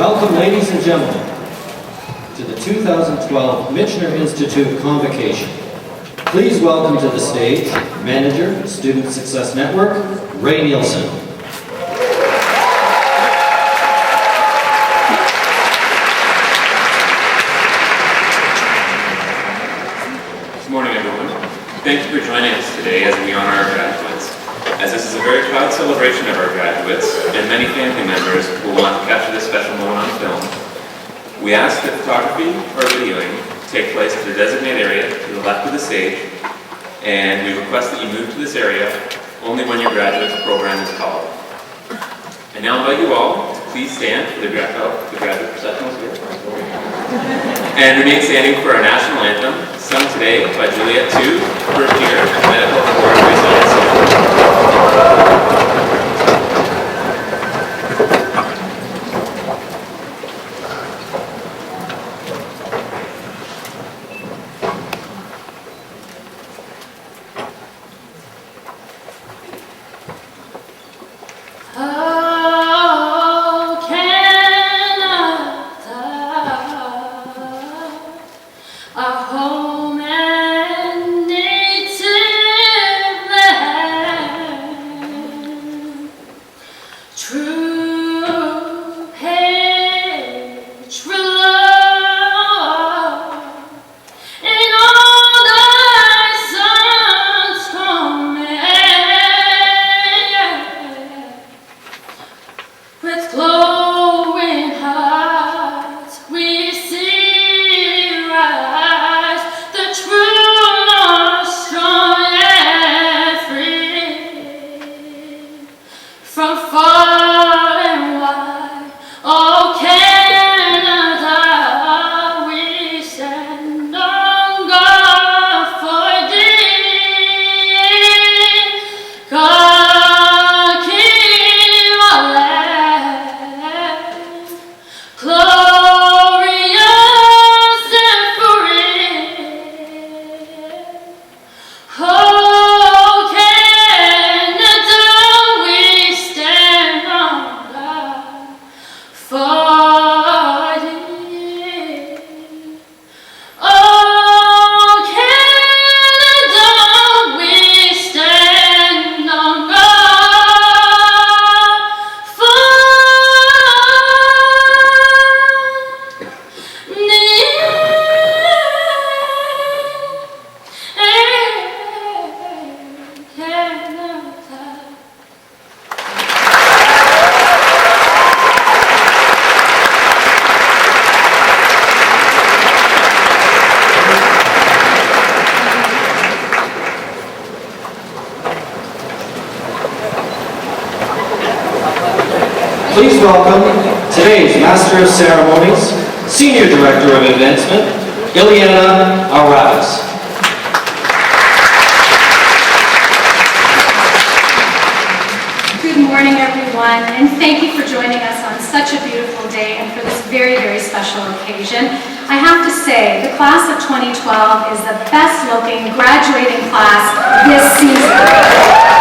Welcome, ladies and gentlemen, to the 2012 Michener Institute Convocation. Please welcome to the stage Manager, Student Success Network, Ray Nielsen. Good morning, everyone. Thank you for joining us today as we honor our graduates. As this is a very proud celebration of our graduates and many family members who want to capture this special moment on film, we ask that photography or videoing take place at the designated area to the left of the stage, and we request that you move to this area only when your graduate's program is called. I now invite you all to please stand for the graduate processionals here, and remain standing for our national anthem, sung today by Juliet 2, first year Medical and Laboratory Science. Please welcome today's Master of Ceremonies, Senior Director of Advancement, Ileana Aravis. Good morning, everyone, and thank you for joining us on such a beautiful day and for this very, very special occasion. I have to say, the class of 2012 is the best-looking graduating class this season.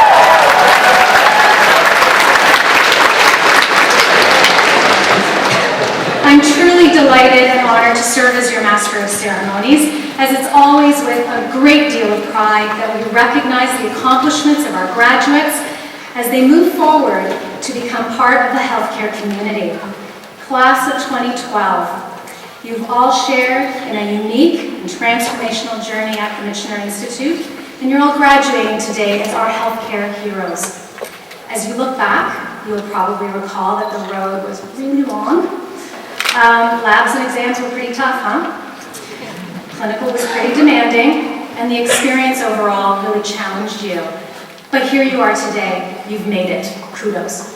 I'm truly delighted and honored to serve as your Master of Ceremonies, as it's always with a great deal of pride that we recognize the accomplishments of our graduates as they move forward to become part of the healthcare community. Class of 2012, you've all shared in a unique and transformational journey at the Michener Institute, and you're all graduating today as our healthcare heroes. As you look back, you'll probably recall that the road was really long. Labs and exams were pretty tough, huh? Clinical was pretty demanding, and the experience overall really challenged you. But here you are today. You've made it. Kudos.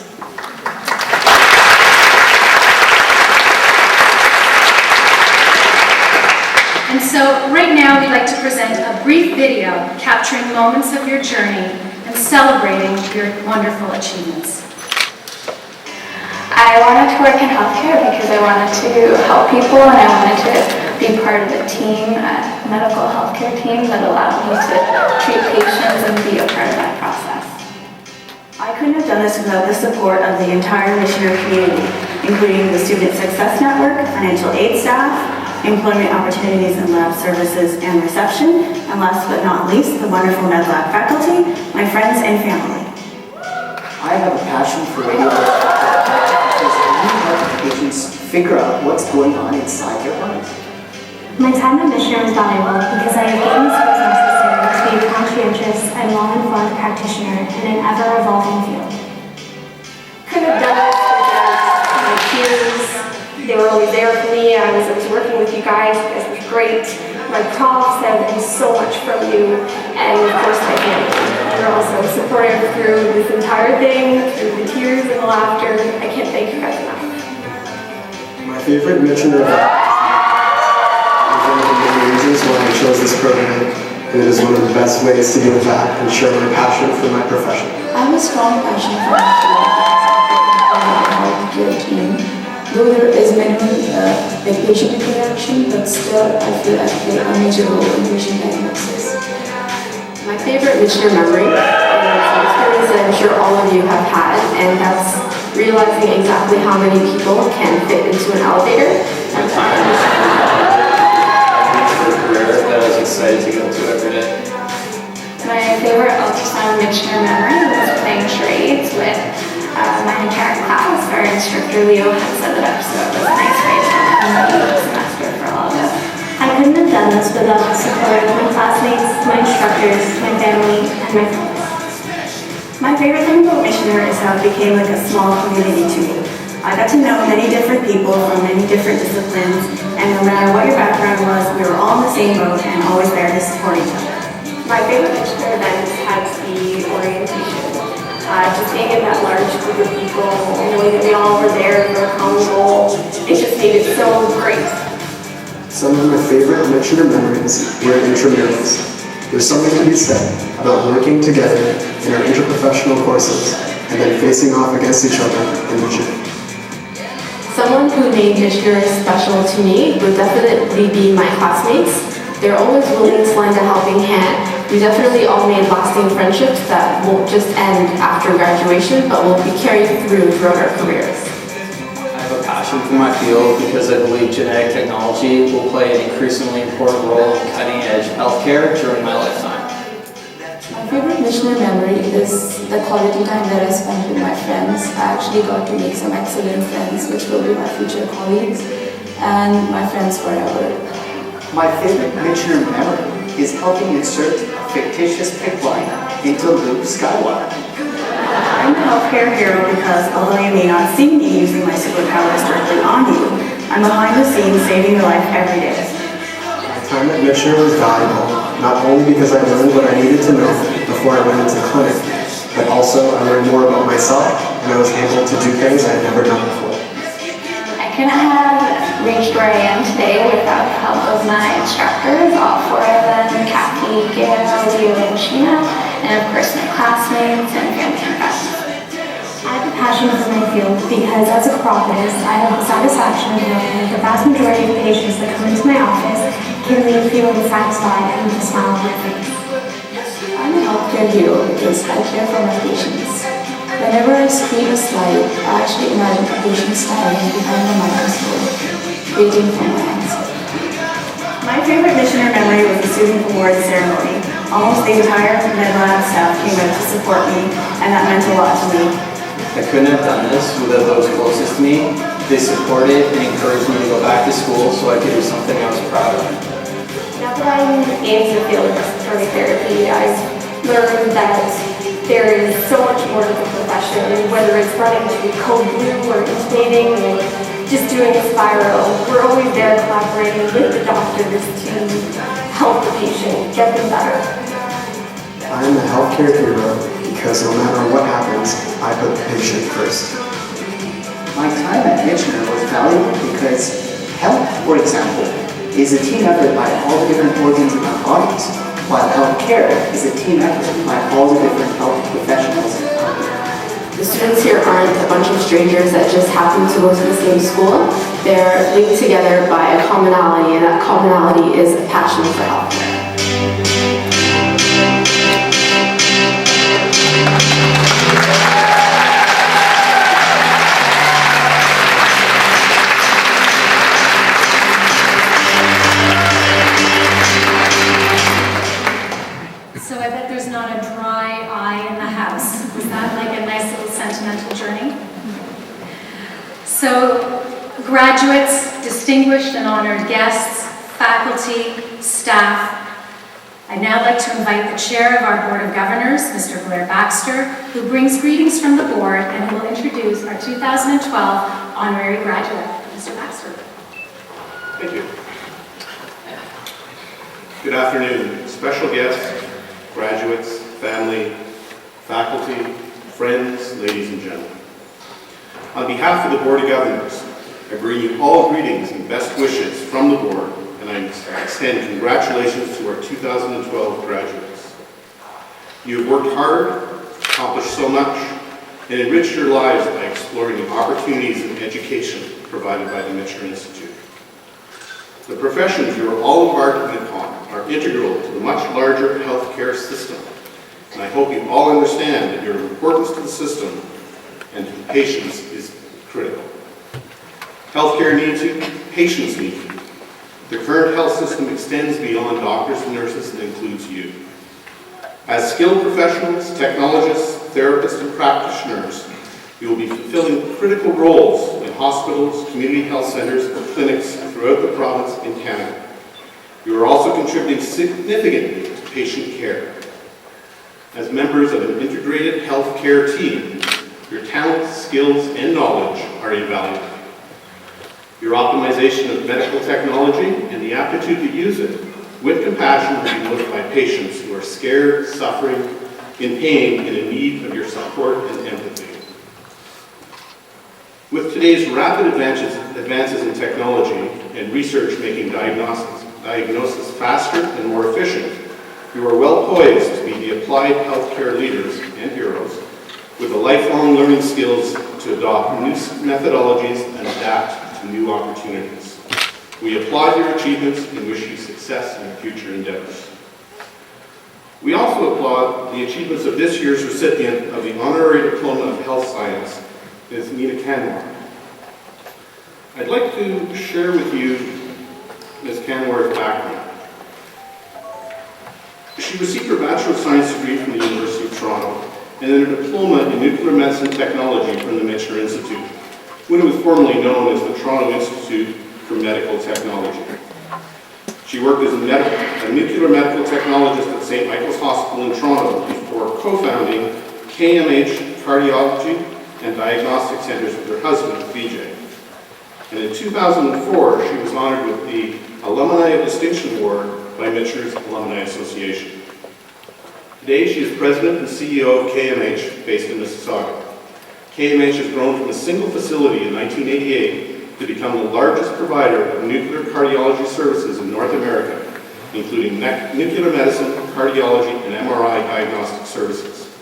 And so right now we'd like to present a brief video capturing moments of your journey and celebrating your wonderful achievements. I wanted to work in healthcare because I wanted to help people and I wanted to be part of a team, a medical healthcare team that allowed me to treat patients and be a part of that process. I couldn't have done this without the support of the entire Michener community. including the Student Success Network, financial aid staff, employment opportunities in lab services and reception, and last but not least, the wonderful MedLab faculty, my friends and family. I have a passion for radio because you help patients figure out what's going on inside their bodies. My time at Michener was valuable because I have gained the skills necessary to be a conscientious and well-informed practitioner in an ever-evolving field. Couldn't have done this without my peers. They were always there for me. I was working with you guys. You guys were great. My profs, I learned so much from you. And of course my family. You're also supportive through this entire thing, through the tears and the laughter. I can't thank you guys enough. My favorite Michener event is one of the main reasons why I chose this program, and it is one of the best ways to give back and share my passion for my profession. I have a strong passion for my healthcare team. Though there is minimum patient interaction, but still I feel I play a major role in patient diagnosis. My favorite Michener memory is an experience that I'm sure all of you have had, and that's realizing exactly how many people can fit into an elevator. That I was excited to go to every day. My favorite ultrasound Michener memory was playing charades with my entire class. Our instructor Leo had set it up, so it was a nice way to end the semester for all of us. I couldn't have done this without the support of my classmates, my instructors, my family, and my friends. My favorite thing about Michener is how it became like a small community to me. I got to know many different people from many different disciplines, and no matter what your background was, we were all in the same boat and always there to support each other. My favorite Michener event had to be orientation. Just being in that large group of people, knowing that we all were there for a common goal, it just made it so great. Some of my favorite Michener memories were intramurals. There's something to be said about working together in our interprofessional courses and then facing off against each other in the gym. Someone who made Michener special to me would definitely be my classmates. They're always willing to lend a helping hand. We definitely all made lasting friendships that won't just end after graduation, but will be carried throughout our careers. I have a passion for my field because I believe genetic technology will play an increasingly important role in cutting-edge healthcare during my lifetime. My favorite Michener memory is the quality time that I spent with my friends. I actually got to make some excellent friends, which will be my future colleagues and my friends forever. My favorite Michener memory is helping insert a fictitious PICC line into Luke Skywalker. I'm a healthcare hero because although you may not see me using my superpowers directly on you, I'm behind the scenes saving your life every day. My time at Michener was valuable, not only because I learned what I needed to know before I went into clinic, but also I learned more about myself and I was able to do things I had never done before. I couldn't have reached where I am today without the help of my instructors, all four of them, Kathy, Gail, Leo, and Sheena, and of course my classmates and family and friends. I have a passion for my field because as a chiropodist, I have the satisfaction of knowing that the vast majority of patients that come into my office can leave feeling satisfied and with a smile on their face. I'm a healthcare hero because I care for my patients. Whenever I screen a slide, I actually imagine a patient standing behind the microscope, waiting for my answer. My favorite Michener memory was the student awards ceremony. Almost the entire MedLab staff came out to support me, and that meant a lot to me. I couldn't have done this without those closest to me. They supported and encouraged me to go back to school so I could do something I was proud of. Now that I'm in the field of respiratory therapy, I've learned that there is so much more to the profession, and whether it's running to code blue or intubating or just doing a spiral, we're always there collaborating with the doctors to help the patient get them better. I am a healthcare hero because no matter what happens, I put the patient first. My time at Michener was valuable because health, for example, is a team effort by all the different organs in our bodies, while healthcare is a team effort by all the different health professionals. The students here aren't a bunch of strangers that just happen to go to the same school. They're linked together by a commonality, and that commonality is a passion for healthcare. Graduates, distinguished and honored guests, faculty, staff, I'd now like to invite the Chair of our Board of Governors, Mr. Blair Baxter, who brings greetings from the Board and who will introduce our 2012 honorary graduate. Mr. Baxter. Thank you. Good afternoon, special guests, graduates, family, faculty, friends, ladies and gentlemen. On behalf of the Board of Governors, I bring you all greetings and best wishes from the Board, and I extend congratulations to our 2012 graduates. You have worked hard, accomplished so much, and enriched your lives by exploring the opportunities and education provided by the Michener Institute. The professions you are all embarking upon are integral to the much larger healthcare system, and I hope you all understand that your importance to the system and to patients is critical. Healthcare needs you, patients need you. The current health system extends beyond doctors and nurses and includes you. As skilled professionals, technologists, therapists, and practitioners, you will be fulfilling critical roles in hospitals, community health centers, and clinics throughout the province in Canada. You are also contributing significantly to patient care. As members of an integrated healthcare team, your talents, skills, and knowledge are invaluable. Your optimization of medical technology and the aptitude to use it with compassion will be noted by patients who are scared, suffering, in pain, and in need of your support and empathy. With today's rapid advances in technology and research making diagnosis faster and more efficient, you are well poised to be the applied healthcare leaders and heroes with the lifelong learning skills to adopt new methodologies and adapt to new opportunities. We applaud your achievements and wish you success in your future endeavors. We also applaud the achievements of this year's recipient of the Honorary Diploma of Health Science, Ms. Michener. I'd like to share with you Ms. Canwar's background. She received her Bachelor of Science degree from the University of Toronto and then a diploma in nuclear medicine technology from the Michener Institute, when it was formerly known as the Toronto Institute for Medical Technology. She worked as a nuclear medical technologist at St. Michael's Hospital in Toronto before co-founding KMH Cardiology and Diagnostic Centers with her husband, BJ. And in 2004, she was honored with the Alumni of Distinction Award by Michener's Alumni Association. Today, she is President and CEO of KMH, based in Mississauga. KMH has grown from a single facility in 1988 to become the largest provider of nuclear cardiology services in North America, including nuclear medicine, cardiology, and MRI diagnostic services.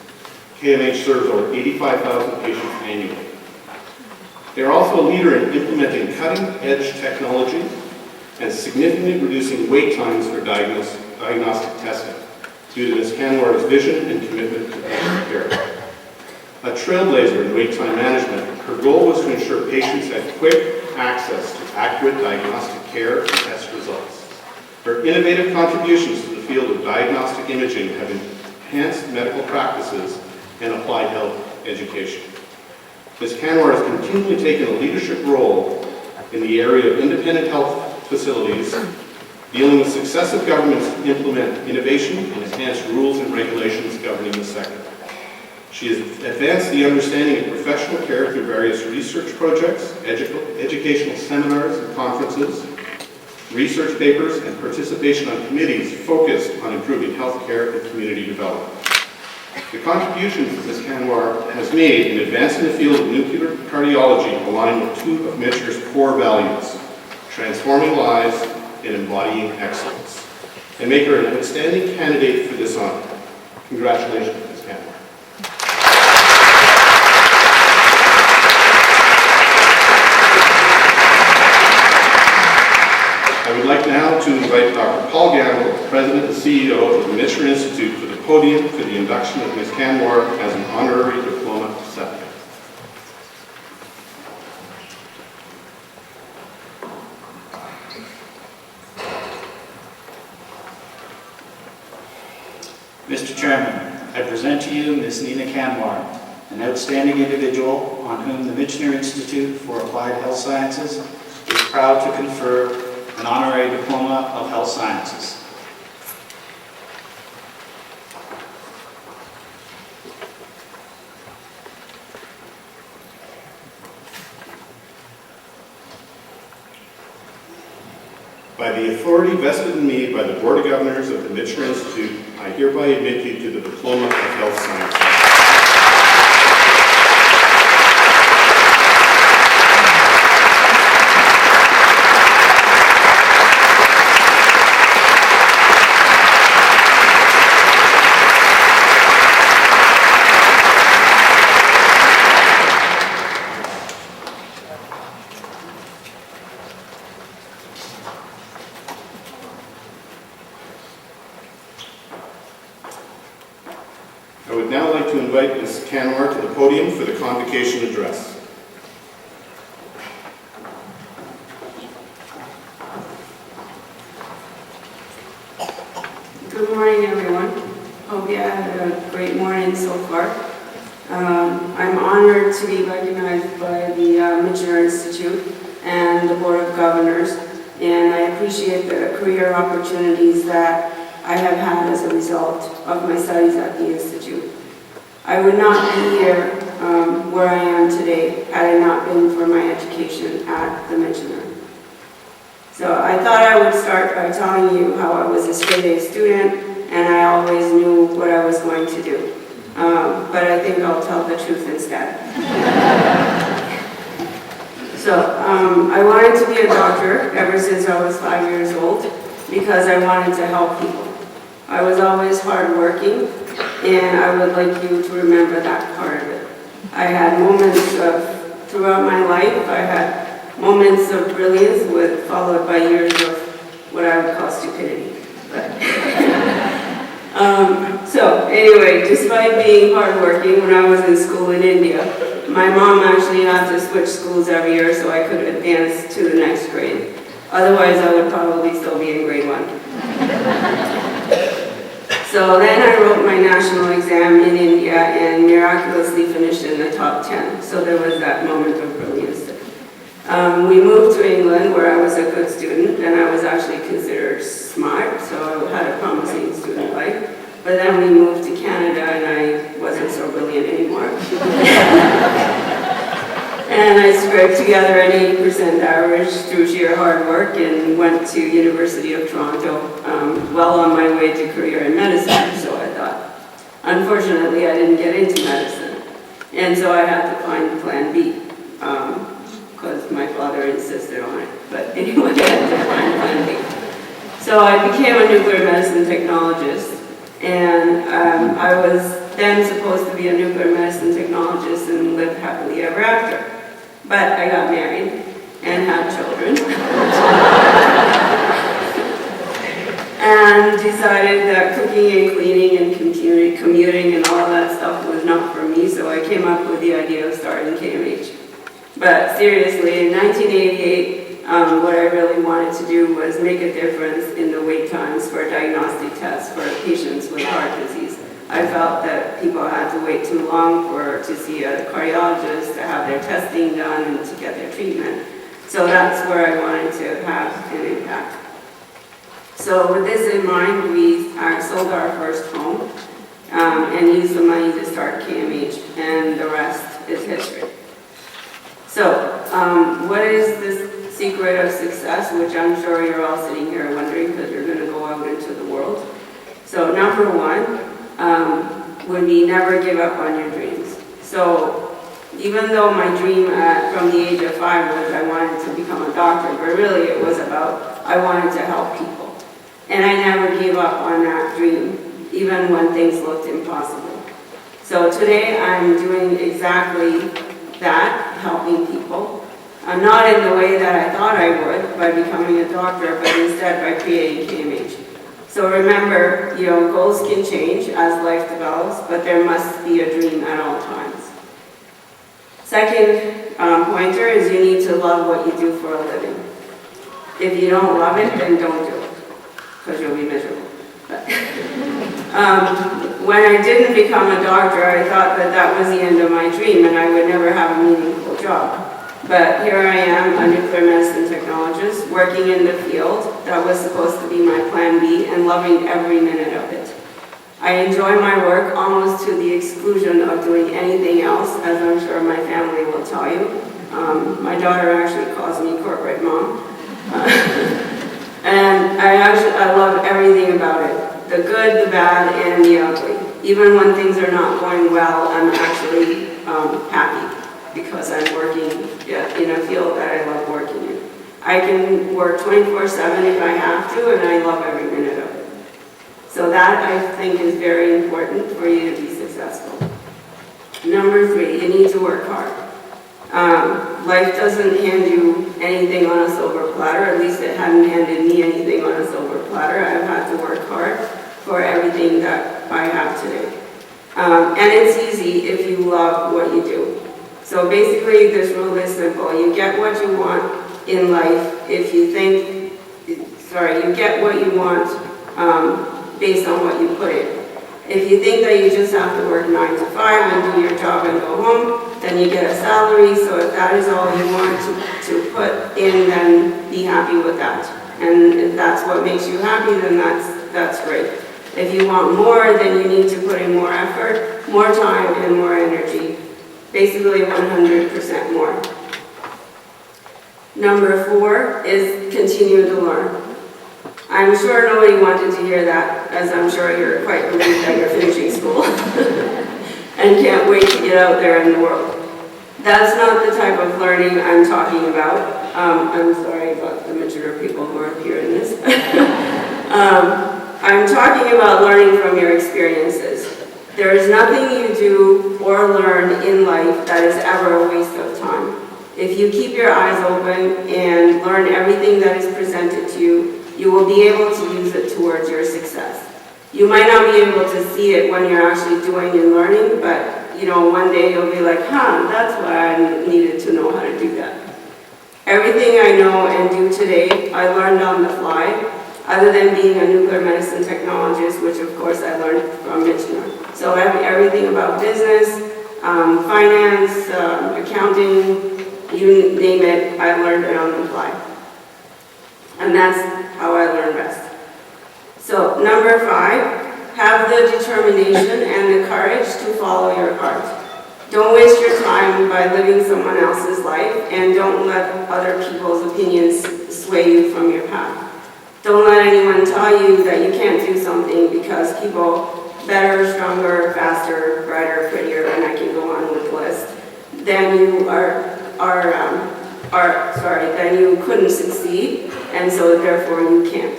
KMH serves over 85,000 patients annually. They are also a leader in implementing cutting-edge technology and significantly reducing wait times for diagnostic testing due to Ms. Canwar's vision and commitment to patient care. A trailblazer in wait time management, her goal was to ensure patients had quick access to accurate diagnostic care and test results. Her innovative contributions to the field of diagnostic imaging have enhanced medical practices and applied health education. Ms. Canwar has continually taken a leadership role in the area of independent health facilities, dealing with successive governments to implement innovation and enhance rules and regulations governing the sector. She has advanced the understanding of professional care through various research projects, educational seminars and conferences, research papers, and participation on committees focused on improving healthcare and community development. The contributions that Ms. Canwar has made in advancing the field of nuclear cardiology align with two of Michener's core values, transforming lives and embodying excellence, and make her an outstanding candidate for this honor. Congratulations, Ms. Canwar. I would like now to invite Dr. Paul Gamble, President and CEO of the Michener Institute, to the podium for the induction of Ms. Canwar as an honorary diploma recipient. Mr. Chairman, I present to you Ms. Nina Canwar, an outstanding individual on whom the Michener Institute for Applied Health Sciences is proud to confer an honorary diploma of health sciences. By the authority vested in me by the Board of Governors of the Michener Institute, I hereby admit you to the Diploma of Health Sciences. I would now like to invite Ms. Canwar to the podium for the convocation address. Good morning, everyone. Hope you had a great morning so far. I'm honored to be recognized by the Michener Institute and the Board of Governors, and I appreciate the career opportunities that I have had as a result of my studies at the Institute. I would not be here where I am today had it not been for my education at the Michener. So I thought I would start by telling you how I was a straight-A student and I always knew what I was going to do. But I think I'll tell the truth instead. So I wanted to be a doctor ever since I was 5 years old because I wanted to help people. I was always hardworking, and I would like you to remember that part of it. I had moments throughout my life, I had moments of brilliance followed by years of what I would call stupidity. So anyway, despite being hardworking when I was in school in India, my mom actually had to switch schools every year so I could advance to the next grade. Otherwise, I would probably still be in grade 1. So then I wrote my national exam in India and miraculously finished in the top 10. So there was that moment of brilliance. We moved to England where I was a good student and I was actually considered smart, so I had a promising student life. But then we moved to Canada and I wasn't so brilliant anymore. And I scraped together an 80% average through sheer hard work and went to University of Toronto, well on my way to career in medicine, so I thought. Unfortunately, I didn't get into medicine, and so I had to find plan B, because my father insisted on it. But anyway, I had to find plan B. So I became a nuclear medicine technologist, and I was then supposed to be a nuclear medicine technologist and live happily ever after. But I got married and had children and decided that cooking and cleaning and commuting and all that stuff was not for me, so I came up with the idea of starting KMH. But seriously, in 1988, what I really wanted to do was make a difference in the wait times for diagnostic tests for patients with heart disease. I felt that people had to wait too long to see a cardiologist, to have their testing done, and to get their treatment. So that's where I wanted to have an impact. So with this in mind, we sold our first home and used the money to start KMH, and the rest is history. So what is the secret of success, which I'm sure you're all sitting here wondering because you're going to go out into the world. So number one, would be never give up on your dreams. So even though my dream from the age of 5 was I wanted to become a doctor, but really it was about I wanted to help people. And I never gave up on that dream, even when things looked impossible. So today I'm doing exactly that, helping people. Not in the way that I thought I would by becoming a doctor, but instead by creating KMH. So remember, goals can change as life develops, but there must be a dream at all times. Second pointer is you need to love what you do for a living. If you don't love it, then don't do it, because you'll be miserable. When I didn't become a doctor, I thought that was the end of my dream and I would never have a meaningful job. But here I am, a nuclear medicine technologist, working in the field that was supposed to be my plan B and loving every minute of it. I enjoy my work almost to the exclusion of doing anything else, as I'm sure my family will tell you. My daughter actually calls me corporate mom. And I love everything about it. The good, the bad, and the ugly. Even when things are not going well, I'm actually happy because I'm working in a field that I love working in. I can work 24/7 if I have to, and I love every minute of it. So that, I think, is very important for you to be successful. Number 3, you need to work hard. Life doesn't hand you anything on a silver platter, at least it hadn't handed me anything on a silver platter. I've had to work hard for everything that I have today. And it's easy if you love what you do. So basically, this rule is simple. You get what you want in life if you think, you get what you want based on what you put in. If you think that you just have to work 9 to 5 and do your job and go home, then you get a salary. So if that is all you want to put in, then be happy with that. And if that's what makes you happy, then that's great. If you want more, then you need to put in more effort, more time, and more energy. Basically 100% more. Number 4 is continue to learn. I'm sure nobody wanted to hear that, as I'm sure you're quite relieved that you're finishing school and can't wait to get out there in the world. That's not the type of learning I'm talking about. I'm sorry about the Michener people who are hearing this. I'm talking about learning from your experiences. There is nothing you do or learn in life that is ever a waste of time. If you keep your eyes open and learn everything that is presented to you, you will be able to use it towards your success. You might not be able to see it when you're actually doing and learning, but one day you'll be like, that's why I needed to know how to do that. Everything I know and do today, I learned on the fly, other than being a nuclear medicine technologist, which of course I learned from Michener. So everything about business, finance, accounting, you name it, I learned it on the fly. And that's how I learn best. So number 5, have the determination and the courage to follow your heart. Don't waste your time by living someone else's life, and don't let other people's opinions sway you from your path. Don't let anyone tell you that you can't do something because people better, stronger, faster, brighter, prettier, and I can go on with the list, than you then you couldn't succeed, and so therefore you can't.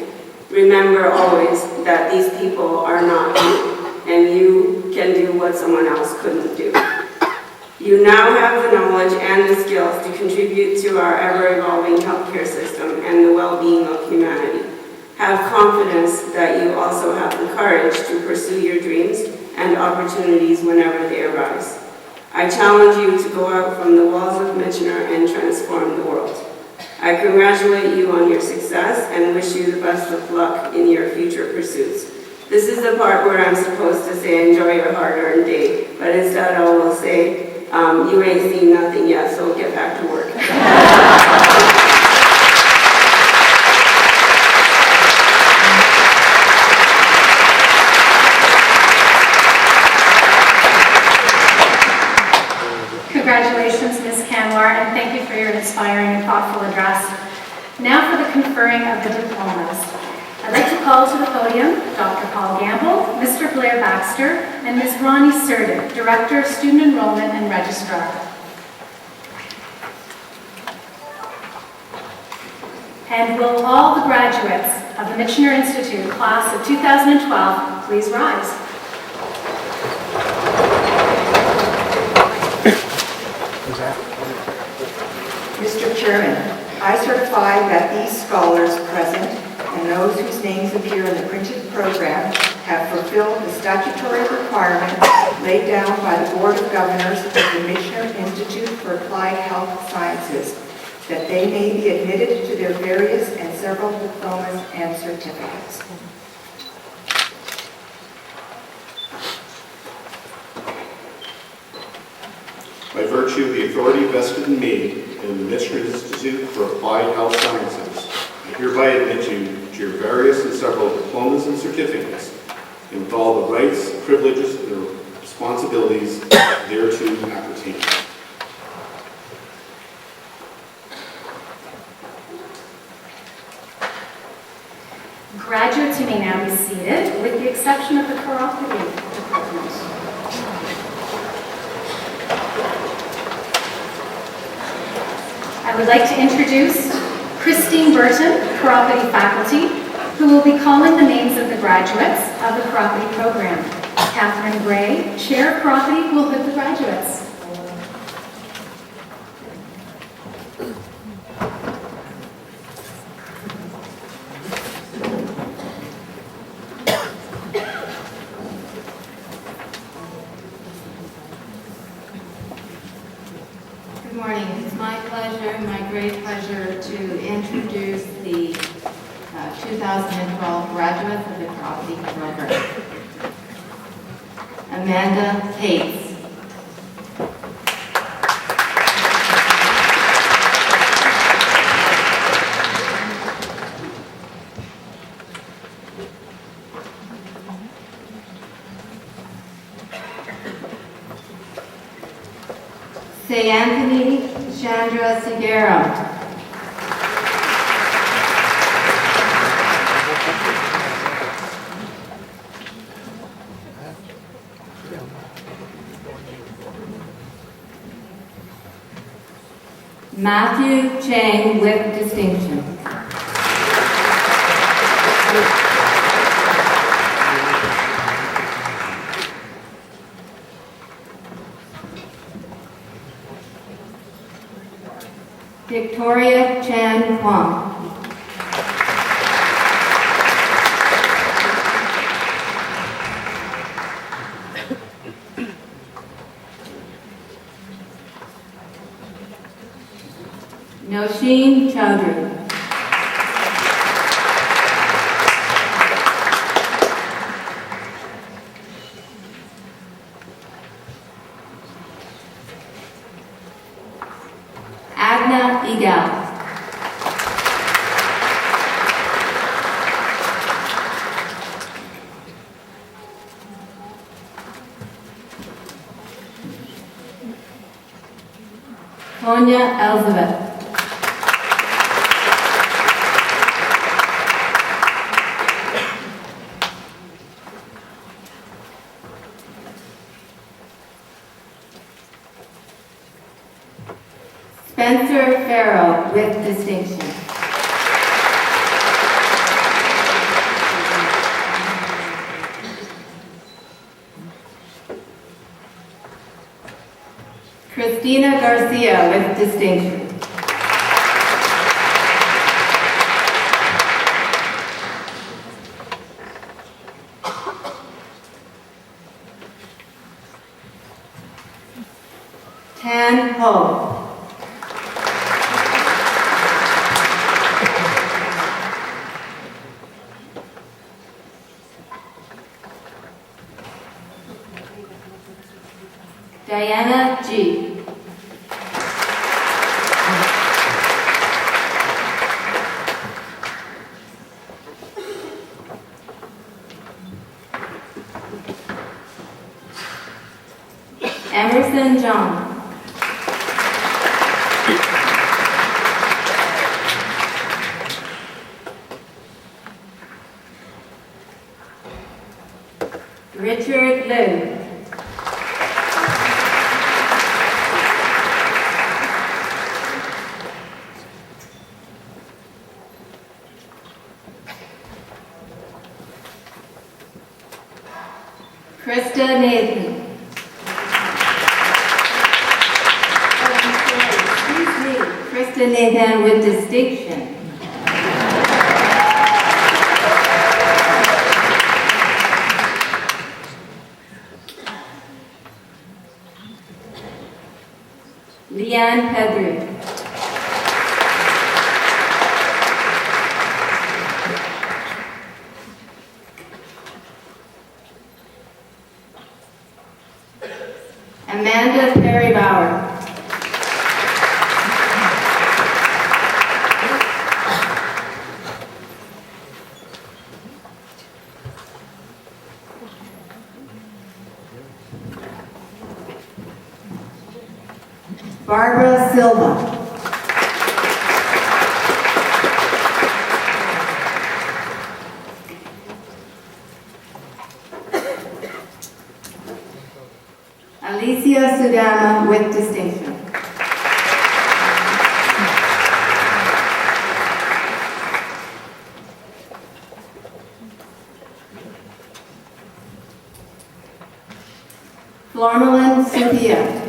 Remember always that these people are not you, and you can do what someone else couldn't do. You now have the knowledge and the skills to contribute to our ever-evolving healthcare system and the well-being of humanity. Have confidence that you also have the courage to pursue your dreams and opportunities whenever they arise. I challenge you to go out from the walls of Michener and transform the world. I congratulate you on your success and wish you the best of luck in your future pursuits. This is the part where I'm supposed to say enjoy your hard-earned day, but instead I will say, you ain't seen nothing yet, so get back to work. Congratulations, Ms. Canwar, and thank you for your inspiring and thoughtful address. Now for the conferring of the diplomas. I'd like to call to the podium Dr. Paul Gamble, Mr. Blair Baxter, and Ms. Ronnie Surdick, Director of Student Enrollment and Registrar. And will all the graduates of the Michener Institute class of 2012 please rise? Mr. Chairman, I certify that these scholars present and those whose names appear in the printed program have fulfilled the statutory requirements laid down by the Board of Governors of the Michener Institute for Applied Health Sciences, that they may be admitted to their various and several diplomas and certificates. By virtue of the authority vested in me in the Michener Institute for Applied Health Sciences. I hereby admit you to your various and several diplomas and certificates, and with all the rights, privileges, and responsibilities thereto appertain. Graduates, you may now be seated, with the exception of the chiropody department. I would like to introduce Christine Burton, chiropody faculty, who will be calling the names of the graduates of the chiropody program. Catherine Gray, Chair of Chiropody, will hood the graduates. Good morning. It's my pleasure, my great pleasure, to introduce the 2012 graduates of the chiropody program. Amanda Cates. Say Anthony Chandra Seguero. Matthew Chang with distinction. Victoria Chan Huang. Noshin Chowdhury. Agna Igal. Tonya Elizabeth. Spencer Farrow with distinction. Christina Garcia with distinction. Tan Ho. Diana G. Emerson John. Richard Liu. Krista Nathan. Krista Nathan with distinction. Leanne Pedri. Amanda Perry Bauer. Barbara Silva. Alicia Sudama with distinction. Flormalyn Cynthia.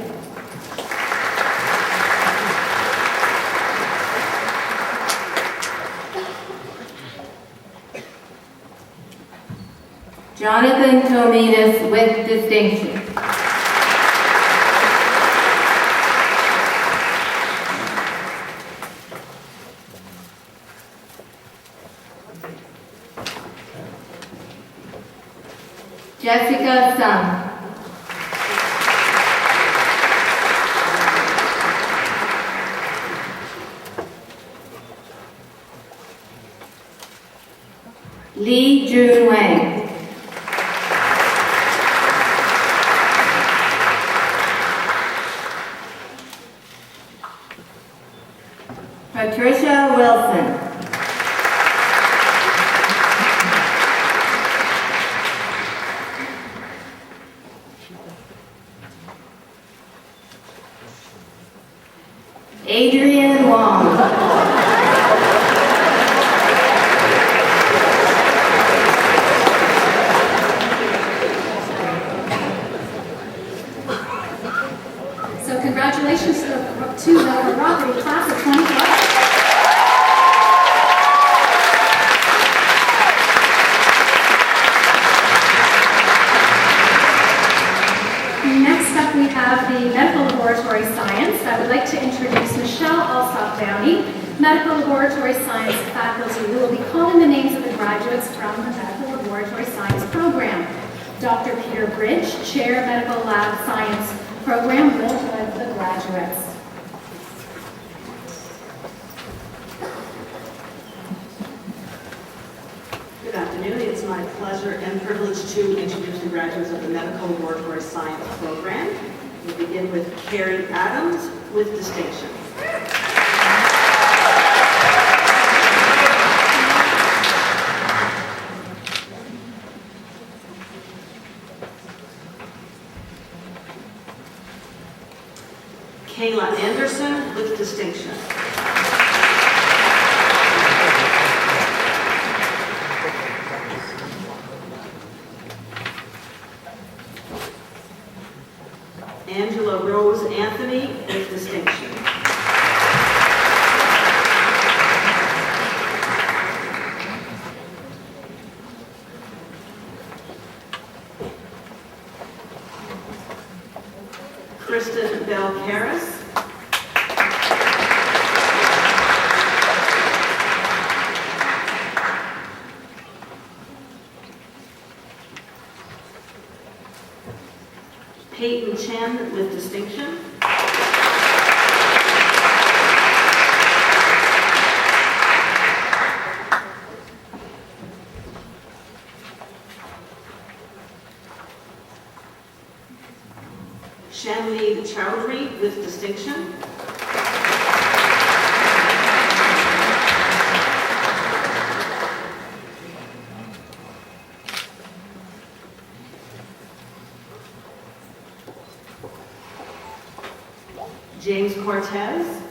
Jonathan Tominas with distinction. Jessica Sun. Lee Jun Wang. Patricia Wilson. Adrian Wong. So congratulations to the Rotary class of 2012. Next up we have the Medical Laboratory Science. I would like to introduce Michelle Alsop-Downey, Medical Laboratory Science faculty, who will be calling the names of the graduates from the Medical Laboratory Science program. Dr. Peter Bridge, Chair, Medical Lab Science Program, will lead the graduates. Good afternoon. It's my pleasure and privilege to introduce the graduates of the Medical Laboratory Science program. We begin with Carrie Adams with distinction. Kayla Anderson with distinction. Angela Rose Anthony with distinction. Kristen Bell Harris. Peyton Chen with distinction. Shamli Chowdhury with distinction. James Cortez.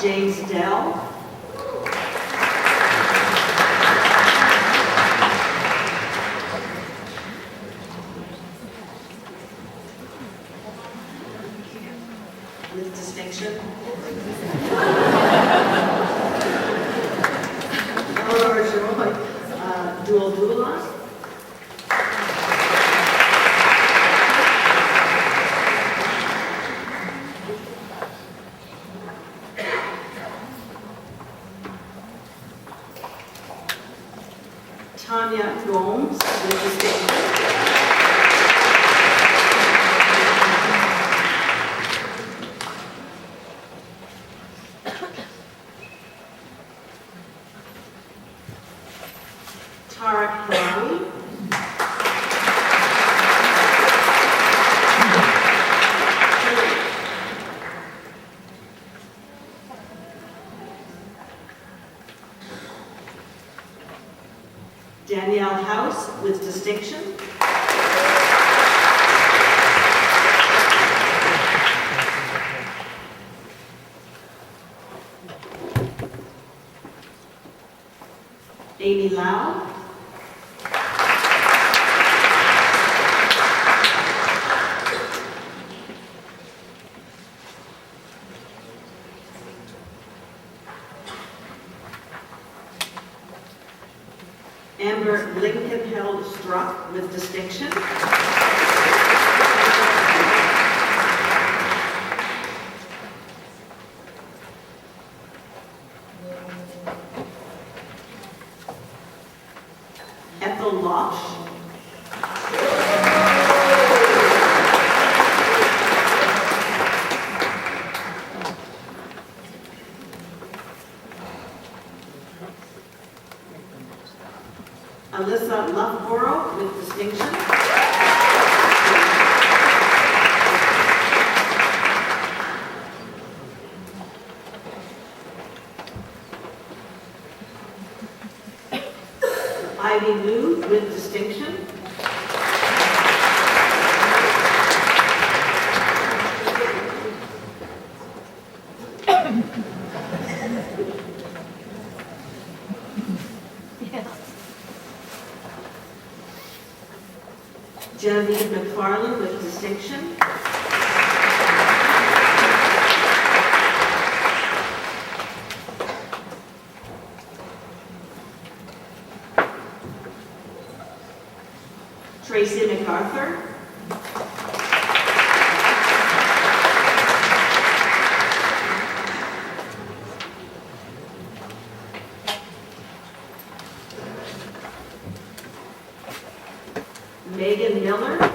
James Dell. With distinction. Eleanor Joy, Dual Dula. Tanya Gomes with distinction. distinction. Amy Lau. Amber Lincoln-Held-Struck with distinction. Ethel Losh. Alyssa Loughborough with distinction. Ivy Liu with distinction. Genevieve McFarland with distinction. Tracy MacArthur. Megan Miller.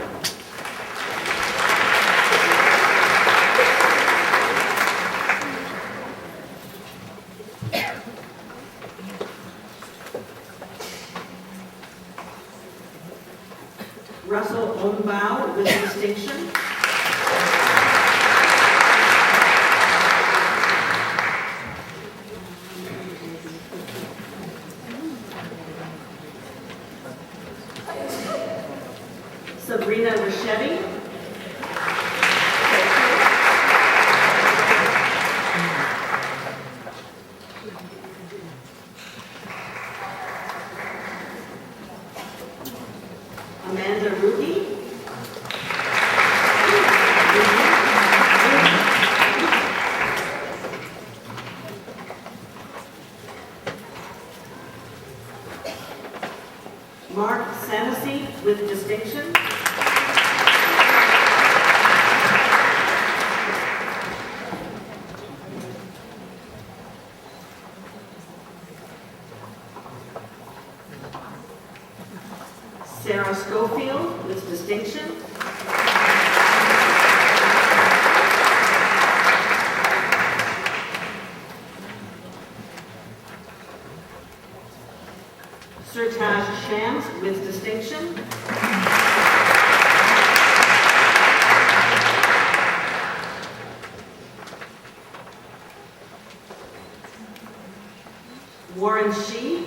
Russell Ombau with distinction. Sabrina Richetti. Amanda Ruby. Mark Sanessy with distinction. Sarah Schofield with distinction. Surtaj Shams with distinction. Warren Shee.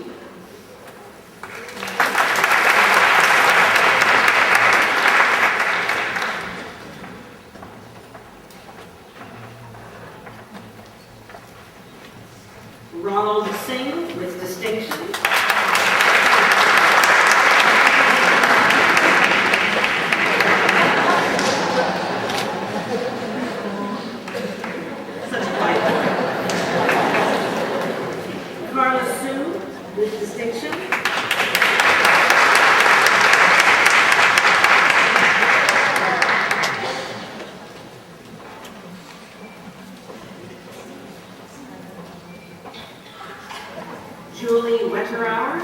Ronald Singh with distinction. Such quiet. Carla Sue with distinction. Julie Wetterauer.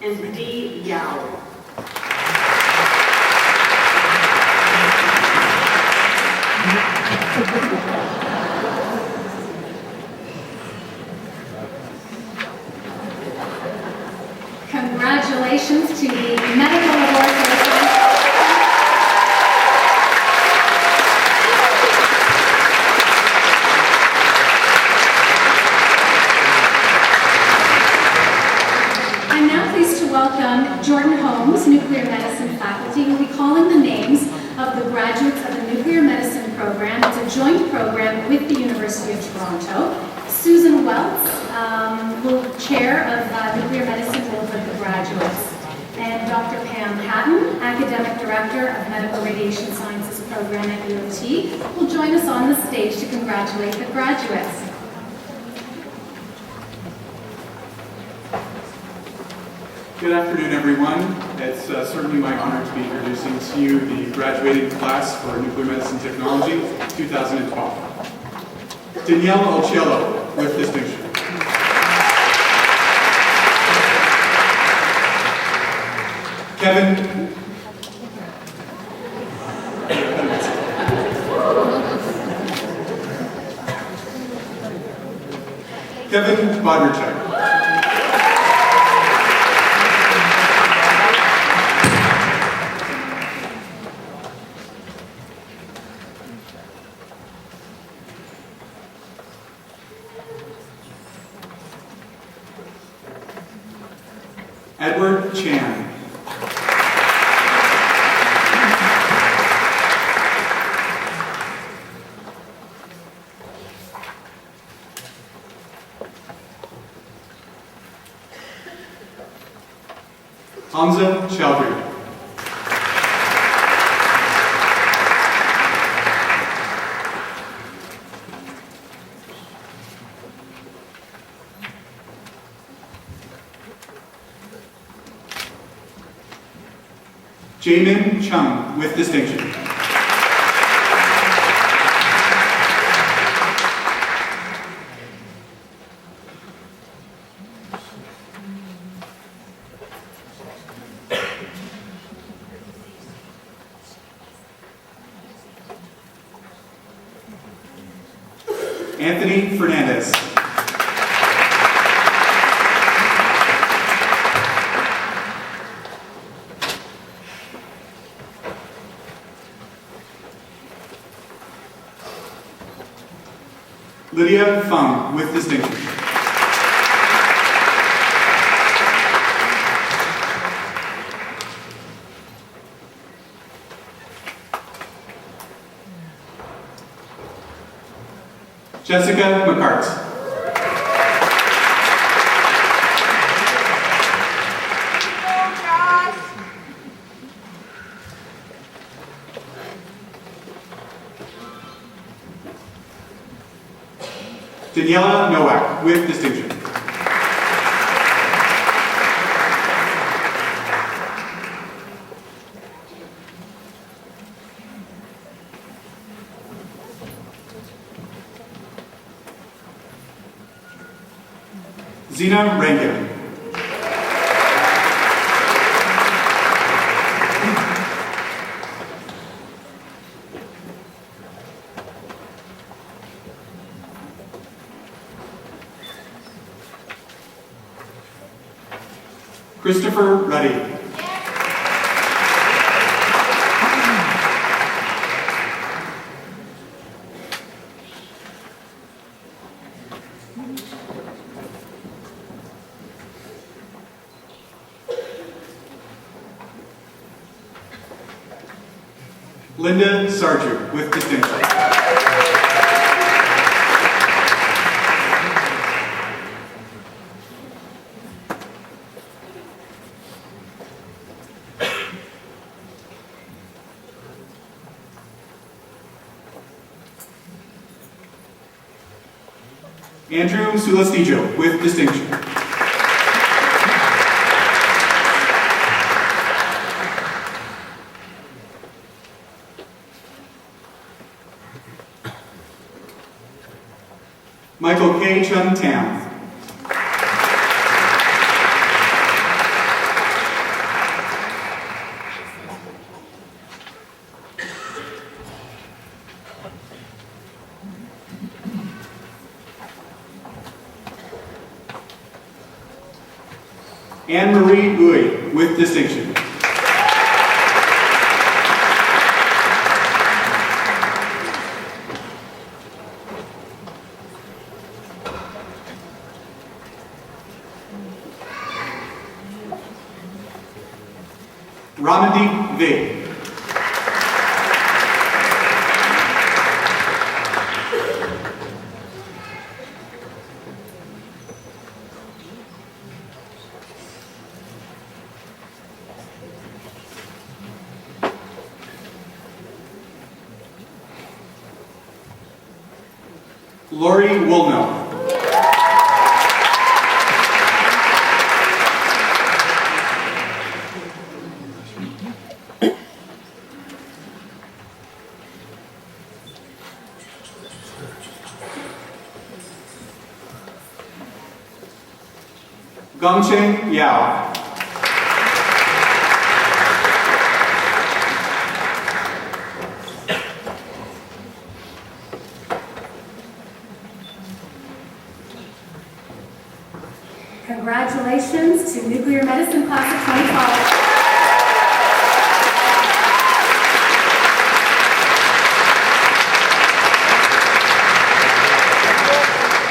And Dee Yao. Congratulations to the Medical Award for the Science. program. It's a joint program with the University of Toronto. Susan Welts, chair of nuclear medicine, will look at the graduates. And Dr. Pam Hatton, academic director of medical radiation sciences program at UOT, will join us on the stage to congratulate the graduates. Good afternoon, everyone. It's certainly my honor to be introducing to you the graduating class for Nuclear Medicine Technology 2012. Danielle Occhiello with distinction. Kevin Bodnerchuk. Edward Chan. Hamza Chowdhury. Jamin Chung with distinction. Anthony Fernandez. Lydia Fung with distinction. Jessica McCart. Daniela Nowak with distinction. Zena Rankin. Christopher Ruddy. Linda Sarger with distinction. Andrew Sulestijo with distinction. Michael K. Chung Tam. Anne-Marie Uy with distinction. Ramandeep Vig. Lori Woolnough. Gongcheng Yao. Congratulations to Nuclear Medicine Class of 2012.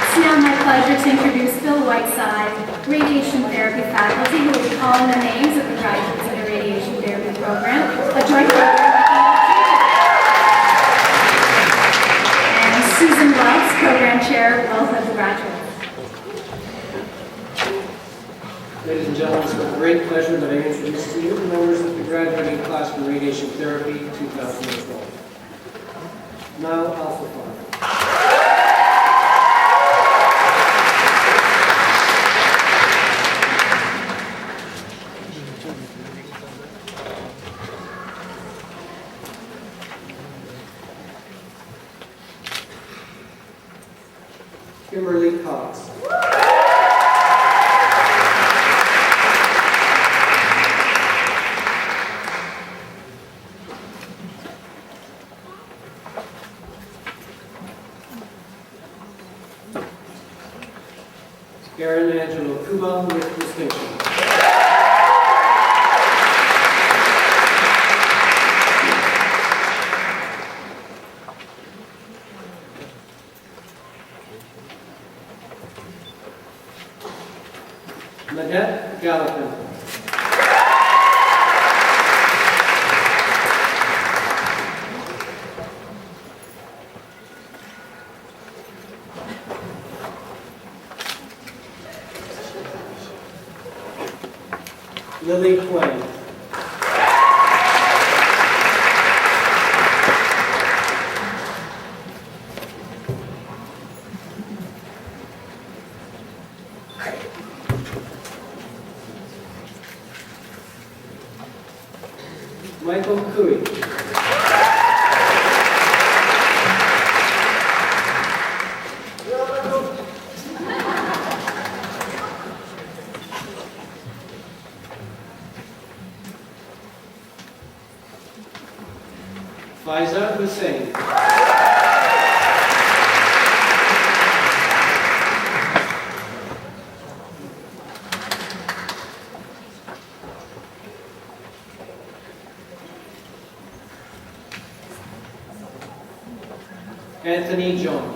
It's now my pleasure to introduce Bill Whiteside, Radiation Therapy faculty, who will be calling the names of the graduates of the Radiation Therapy program, a joint program with and Susan Wells, Program Chair, both of the graduates. Ladies and gentlemen, it's with great pleasure that I introduce to you the members of the graduating class for Radiation Therapy 2012. Now, Alpha Phi. Kimberly Cox. Aaron Angelo Kuba with distinction. Manette Gallopin. Lily Quinn. Michael Cooey. Faiza Hussain. Anthony John.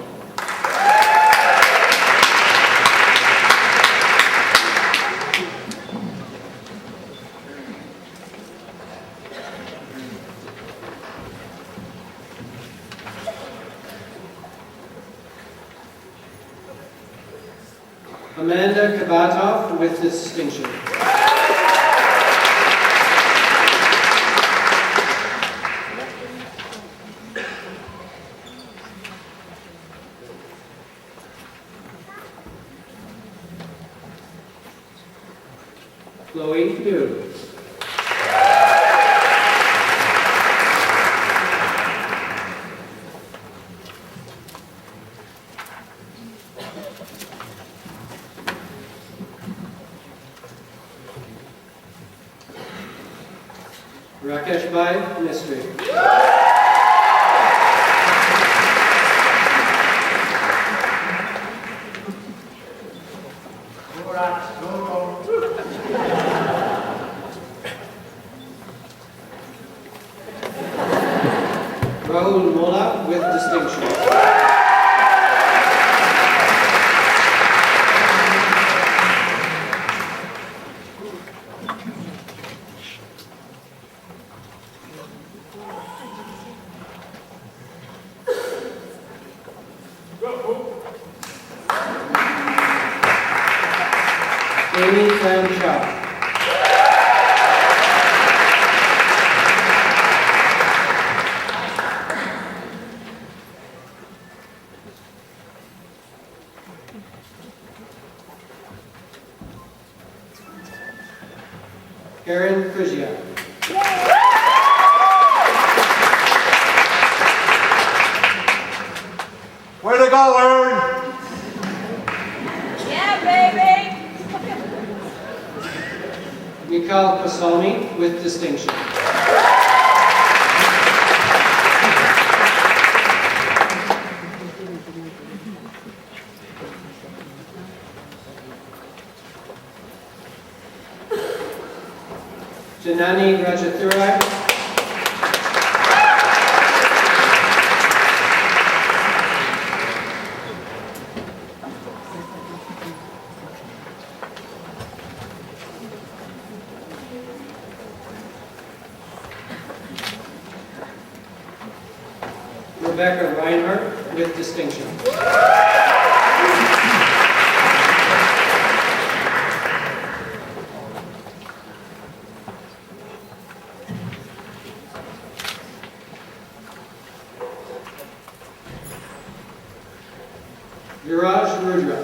Amanda Kabatov with distinction. Chloe Hu. Rakesh Bhai, Mystery. Rahul Mola with distinction. Amy Fan Chow. Aaron Frigia. Way to go, Aaron! Yeah, baby! Mikhail Kosalny with distinction. Janani Rajathurai. Rebecca Reinhardt with distinction. Viraj Rudra.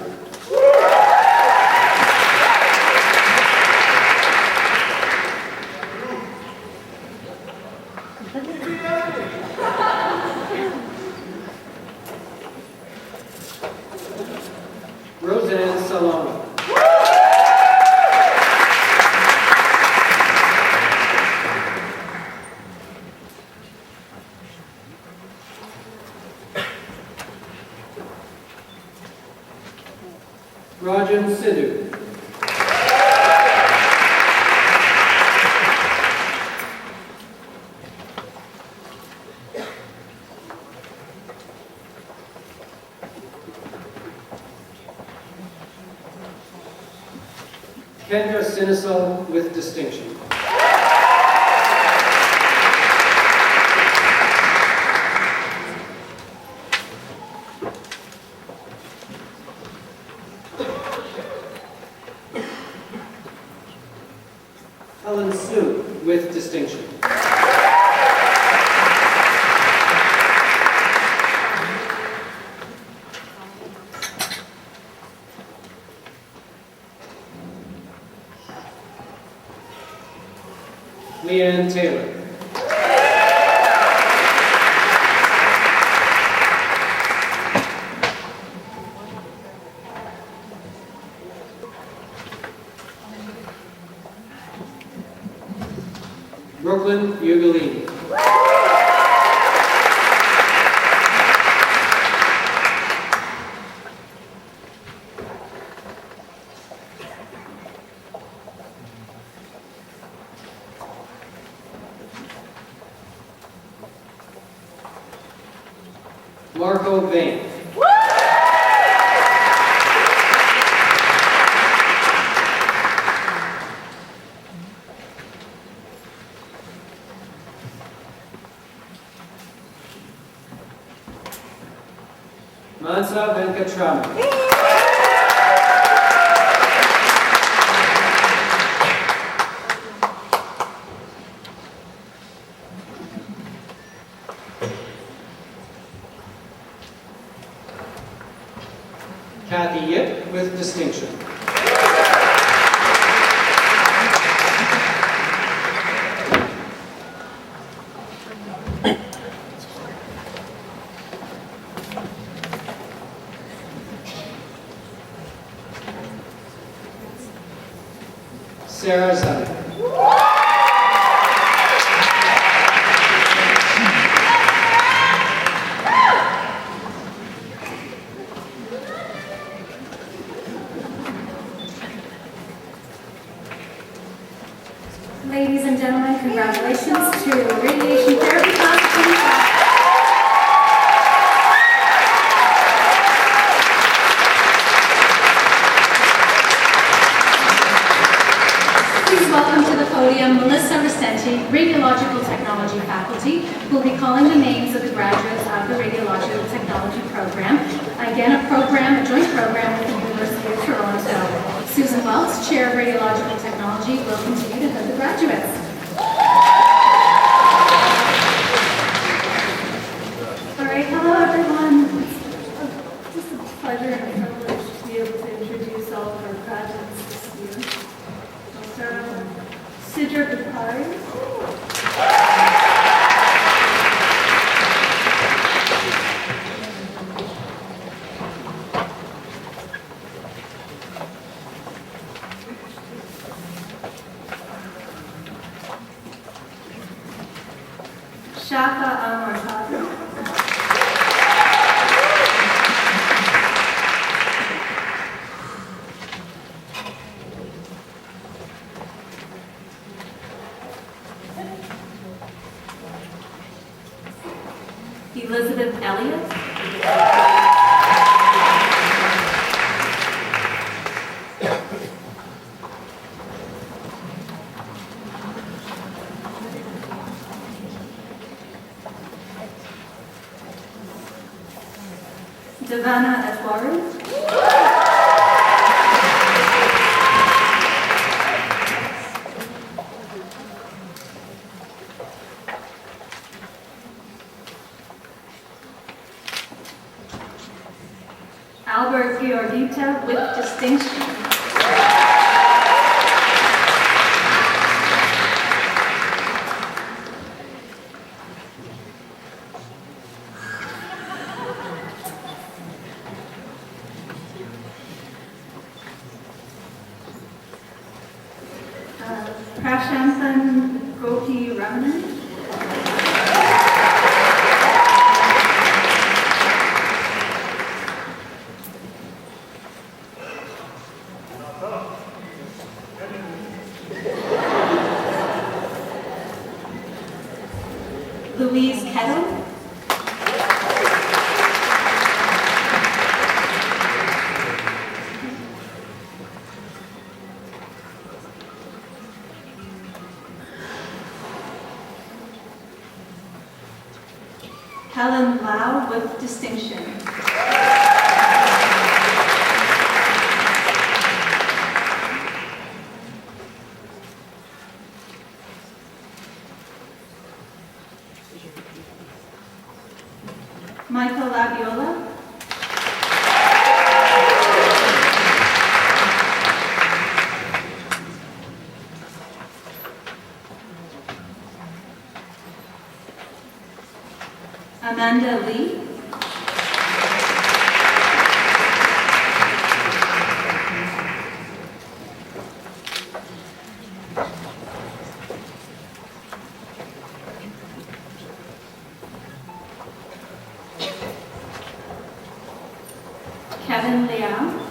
Roseanne Salama. Rajan Sidhu. Kendra Sinisal with distinction. Helen Sue with distinction. Leanne Taylor. Brooklyn Ugolini. Marco Vane. Mansa Venkatraman. Kathy Yip with distinction. Sarah Zunner. Ladies and gentlemen, congratulations to Radiation Therapy Class 25. Please welcome to the podium Melissa Resenti, Radiological Technology faculty, who will be calling the names of the graduates of the Radiological Technology program. Again, a joint program with the University of Toronto. Susan Wells, Chair of Radiological Technology, will continue to head the graduates. All right, hello everyone. It's just a pleasure and a privilege to be able to introduce all of our graduates this year. I'll start off with Visitor Bukari. Shafa Al-Martazi. Elizabeth Elliott. Devana Atwari. Albert Georgita with distinction. Prashanthan Gopi Ramanan. Louise Kettle. Helen Lau with distinction. Michael Labiola. Amanda Lee. Kevin Liao.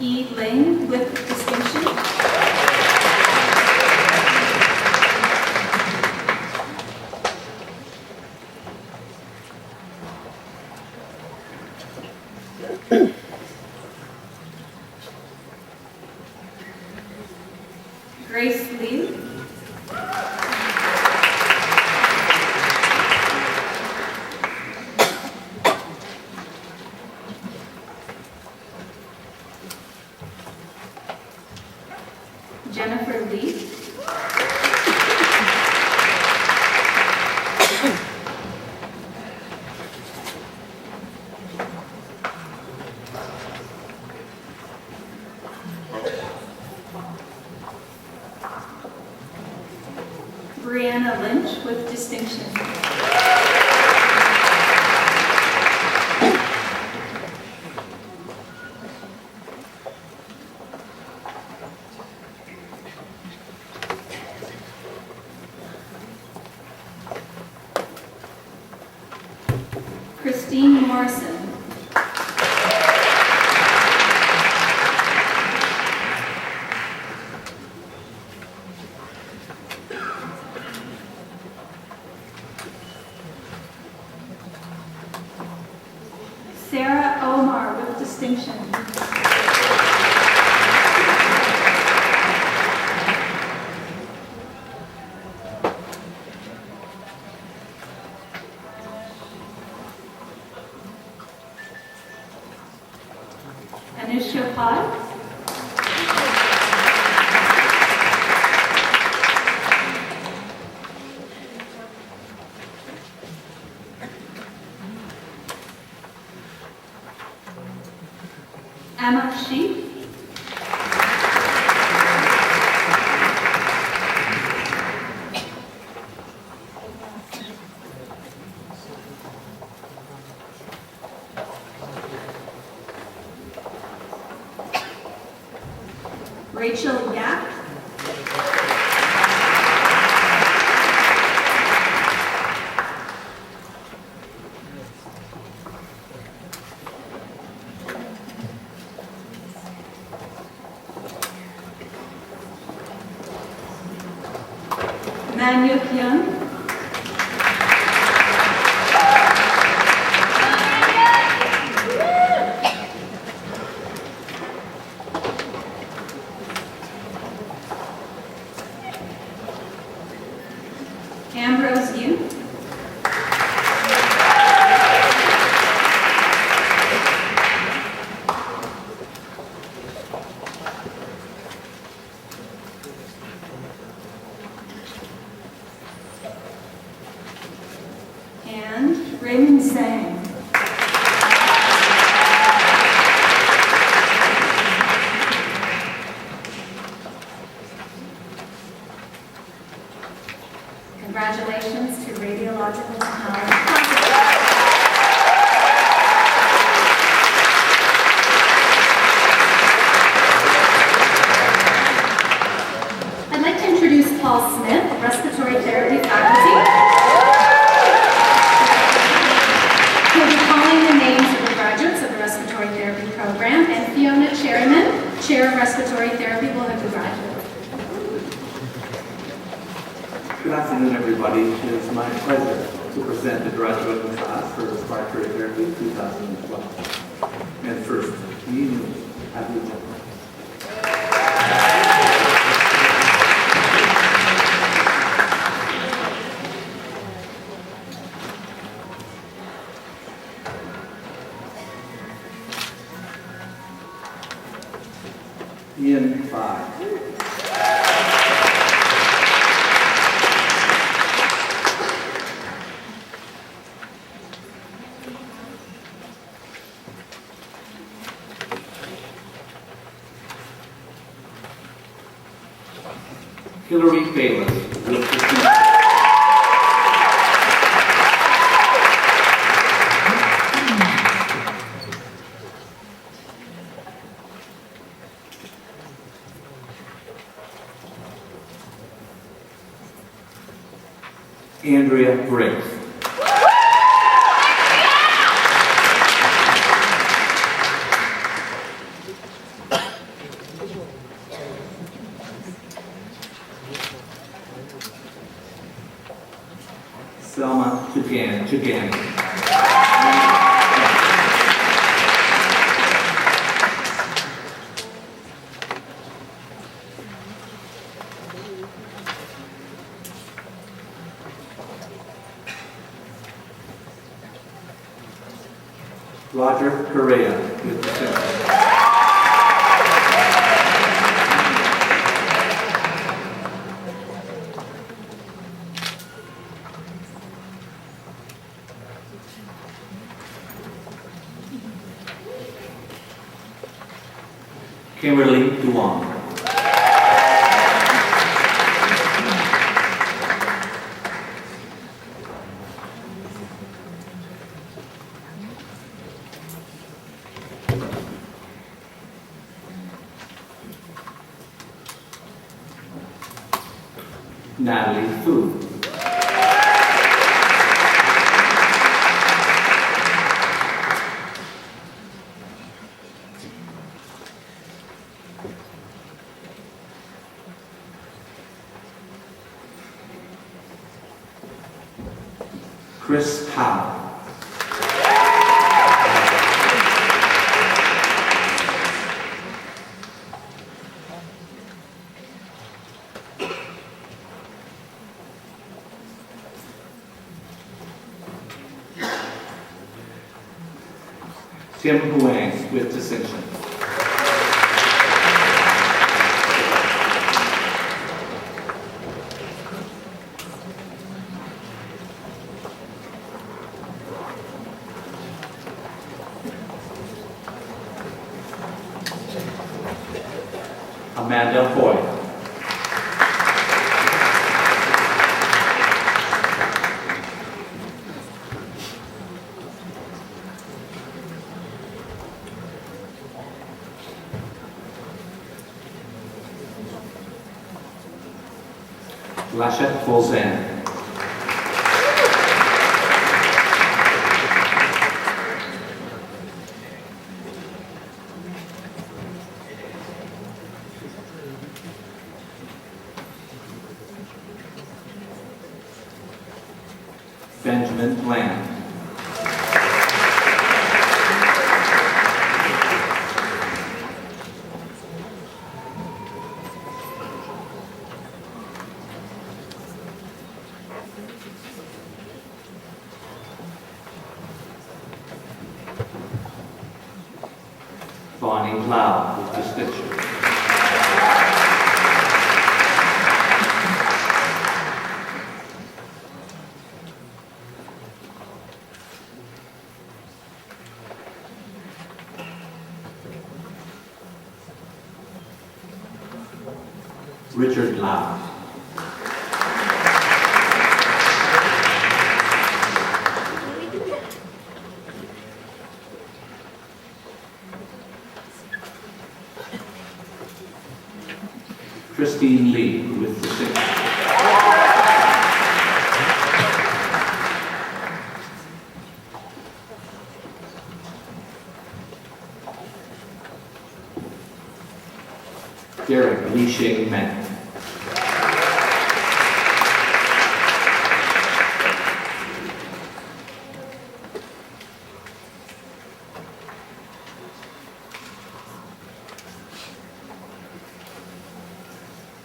E. Lane with distinction. Grace Lee. Jennifer Lee. Brianna Lynch with distinction. Christine Morrison. Sarah Omar with distinction. Anisha Pai. Emma Sheep. Rachel Yap. Manyuk Young. Ambrose Yu. And Raymond Sang. Congratulations to Radiological Technology. I'd like to introduce Paul Smith, Respiratory Therapy faculty. He'll be calling the names of the graduates of the Respiratory Therapy program, and Fiona Cherryman, Chair of Respiratory Therapy, will have the graduates. Good afternoon, everybody. It is my pleasure to present the graduating class for Respiratory Therapy 2012. And first, we have the gentleman. Ian 5. Hillary Bayless will proceed. Andrea Briggs. Selma Chagani. Roger Correa with the center. Kimberly Duong. Natalie Fu. Chris Howe. Tim Huang with distinction. Amanda Hoy. Lasha Bolzan. Benjamin Lamb. Bonnie Lau with distinction. Richard Lau. Christine Lee with distinction. Derek Lee Shing Men.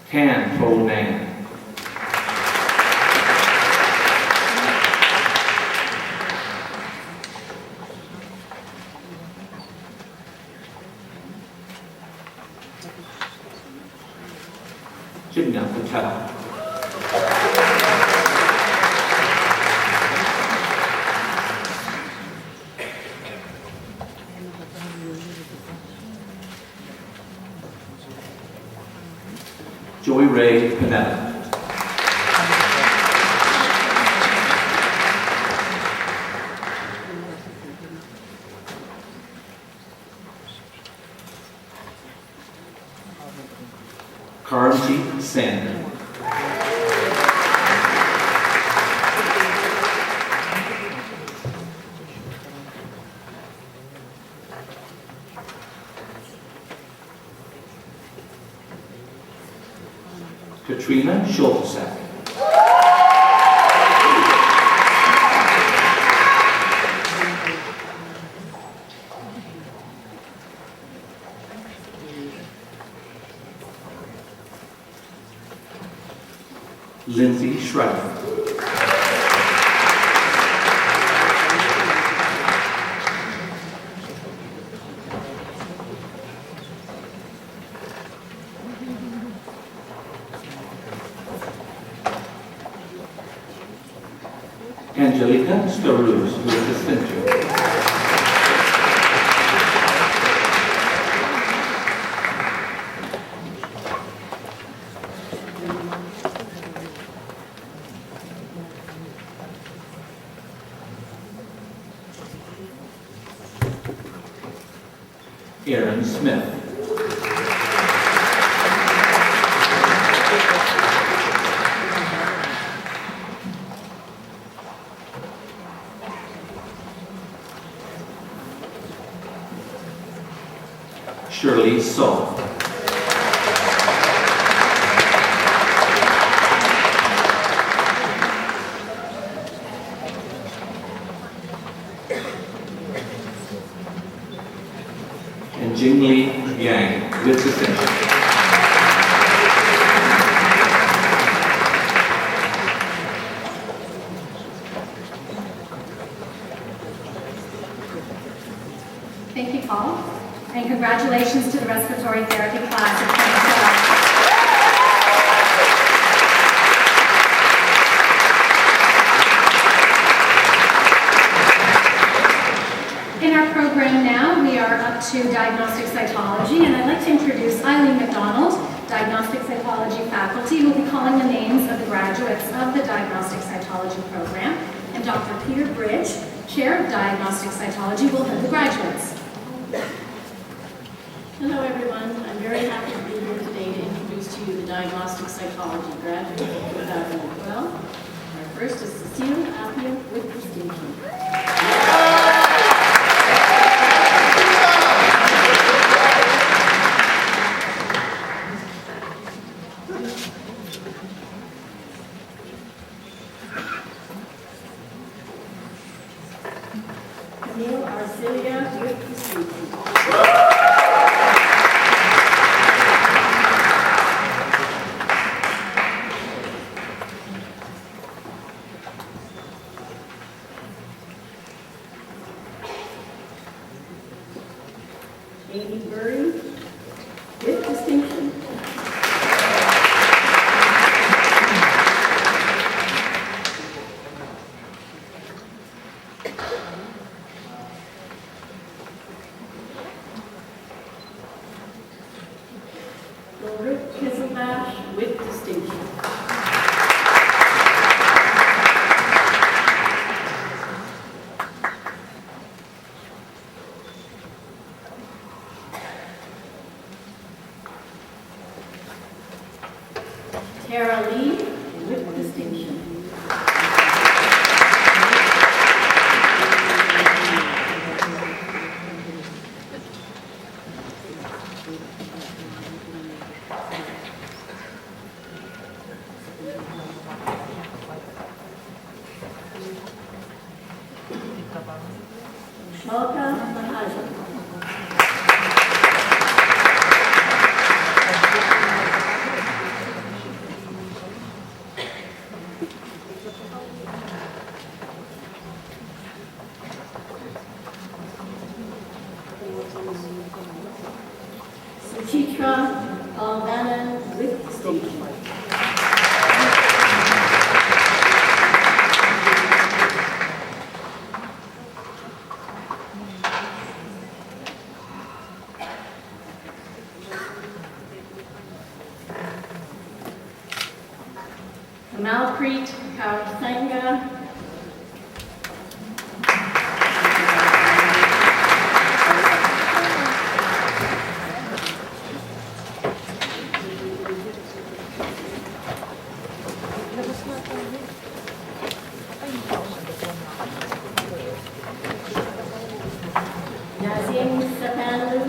Can Ho Nan. Jimna Patel. Joy Ray Panetta. Karanjeet Sander. Katrina Schultzak. Lindsay Schreiber. Angelica Staruz with distinction. Aaron Smith. Shirley So. And Jingli Yang with distinction. Thank you, Paul, and congratulations to the respiratory therapy class of 2012. In our program now, we are up to diagnostic cytology, and I'd like to introduce Eileen McDonald, diagnostic cytology faculty will be calling the names of the graduates of the diagnostic cytology program, and Dr. Peter Bridge, Chair of Diagnostic Cytology, will head the graduates. Hello everyone, I'm very happy to be here today to introduce to you the Diagnostic Cytology graduates of 2012. Our first is Cecile Appia with distinction. Camille Arcilia with distinction. Amy Burry with distinction. Ulrich Kisselbash with distinction. Tara Lee with distinction. Malka Mahajan. Suchitra Alvana with distinction. Kamalpreet Kaur Sangha. Nazim Sapanlu.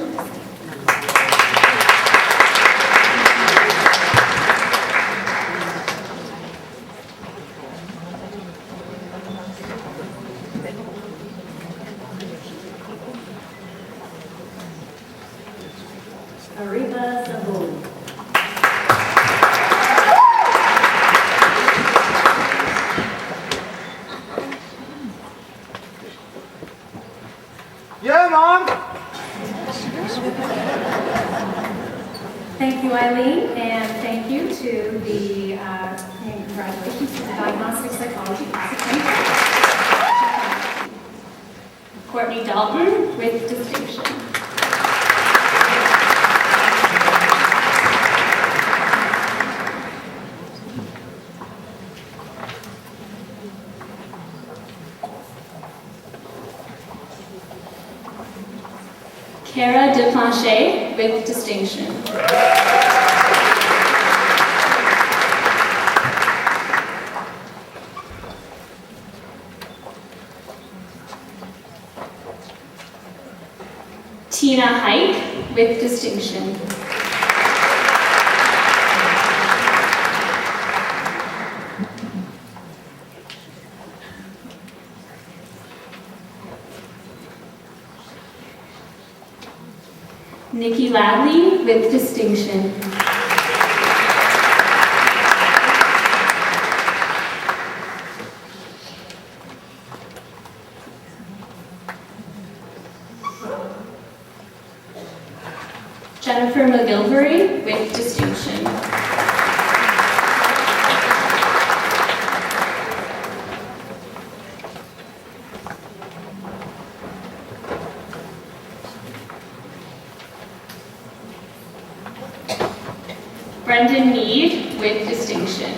Ariba Sabun. Yeah, Mom! Thank you, Eileen, and thank you to the, and congratulations to the Diagnostic Psychology class of 2012. Courtney Dalton with distinction. Cara Deplanche with distinction. Tina Hike with distinction. Nikki Ladley with distinction. Jennifer McGilvery with distinction. Brendan Mead with distinction.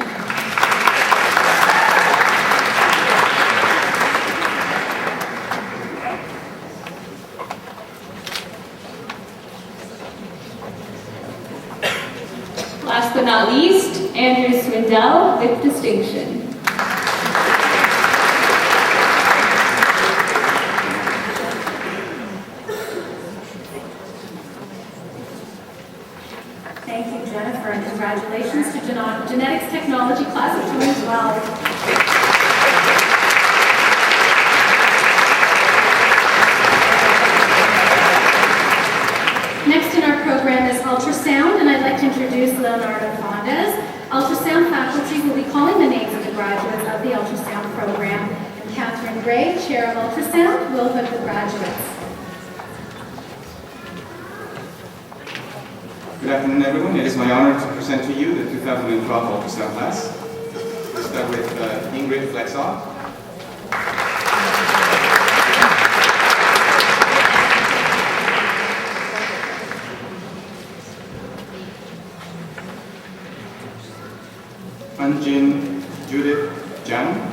Last but not least, Andrew Swindell with distinction. Thank you, Jennifer, and congratulations to Genetics Technology Class of 2012. Next in our program is ultrasound, and I'd like to introduce Leonardo Fondes. Ultrasound faculty will be calling the names of the graduates of the ultrasound program. And Catherine Gray, Chair of Ultrasound, will hook the graduates. Good afternoon, everyone. It is my honor to present to you the 2012 ultrasound class. We'll start with Ingrid Flexoff. Anjin Judith Jan.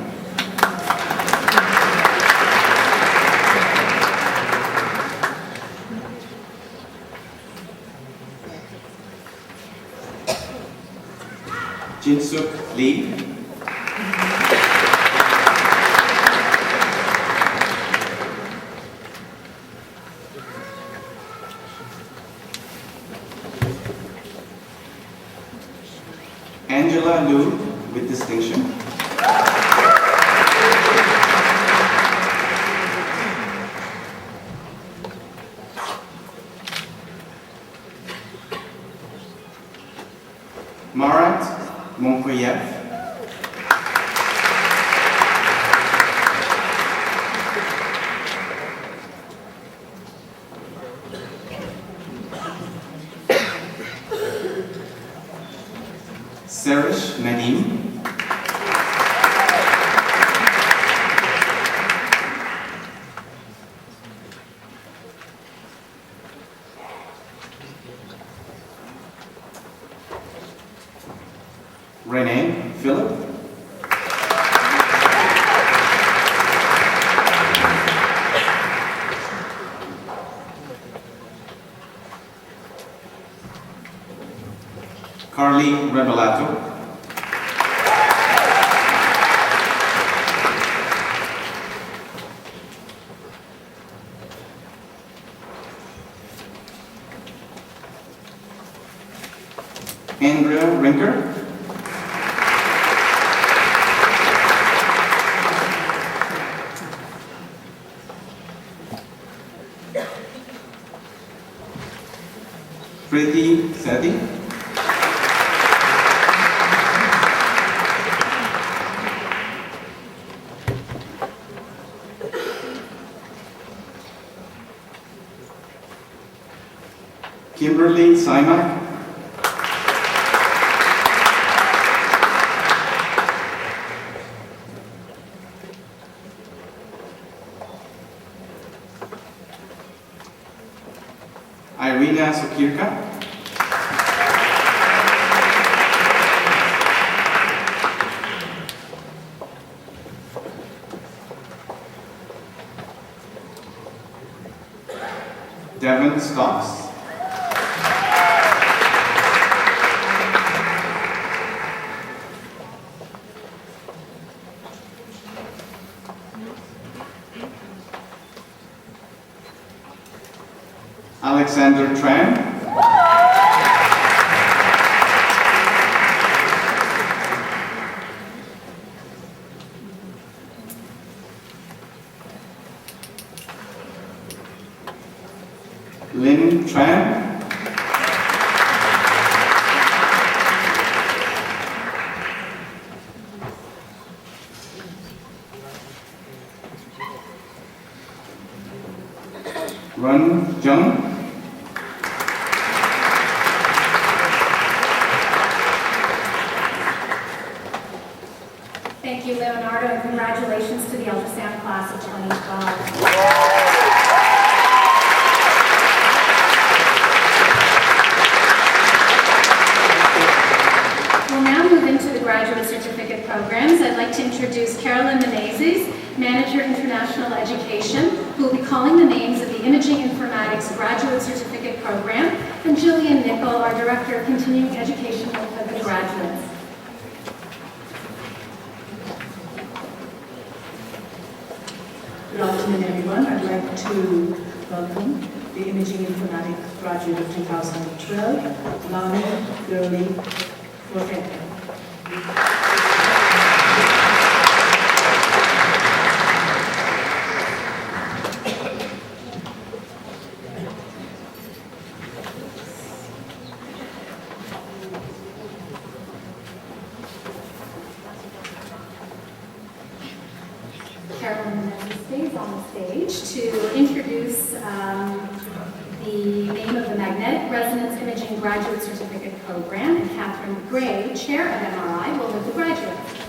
Jinsuk Lee. Angela Liu with distinction. Marat Monkoyev. Serish Nadim. Renee Philip. Carly Revelato. Andrea Rinker. Preeti Sethi. Kimberly Simak. Irina Sokirka. Devin Stocks. Alexander Tran. Lynn Tran. Run Jung. Thank you, Leonardo, and congratulations to the ultrasound class of 2012. Manager International Education, who will be calling the names of the Imaging Informatics Graduate Certificate Program, and Jillian Nickel, our Director of Continuing Education for the graduates. Good afternoon, everyone. I'd like to welcome the Imaging Informatics graduate of 2012, Lani Gurley Forfetti. Carolyn stays on the stage to introduce the name of the Magnetic Resonance Imaging Graduate Certificate Program, and Catherine Gray, Chair of MRI, will lead the graduates.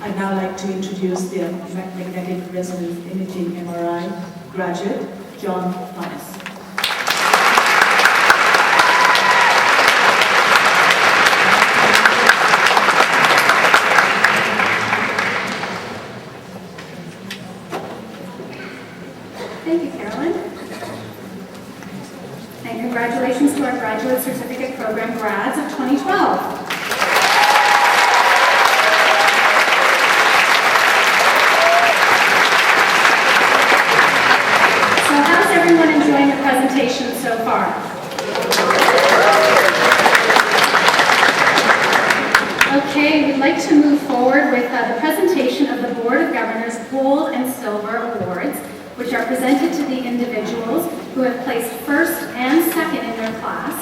I'd now like to introduce the Magnetic Resonance Imaging MRI graduate, John Thomas. Thank you, Carolyn. And congratulations to our Graduate Certificate Program grads of 2012. So how's everyone enjoying the presentation so far? Okay, we'd like to move forward with the presentation of the Board of Governors Gold and Silver Awards, which are presented to the individuals who have placed first and second in their class.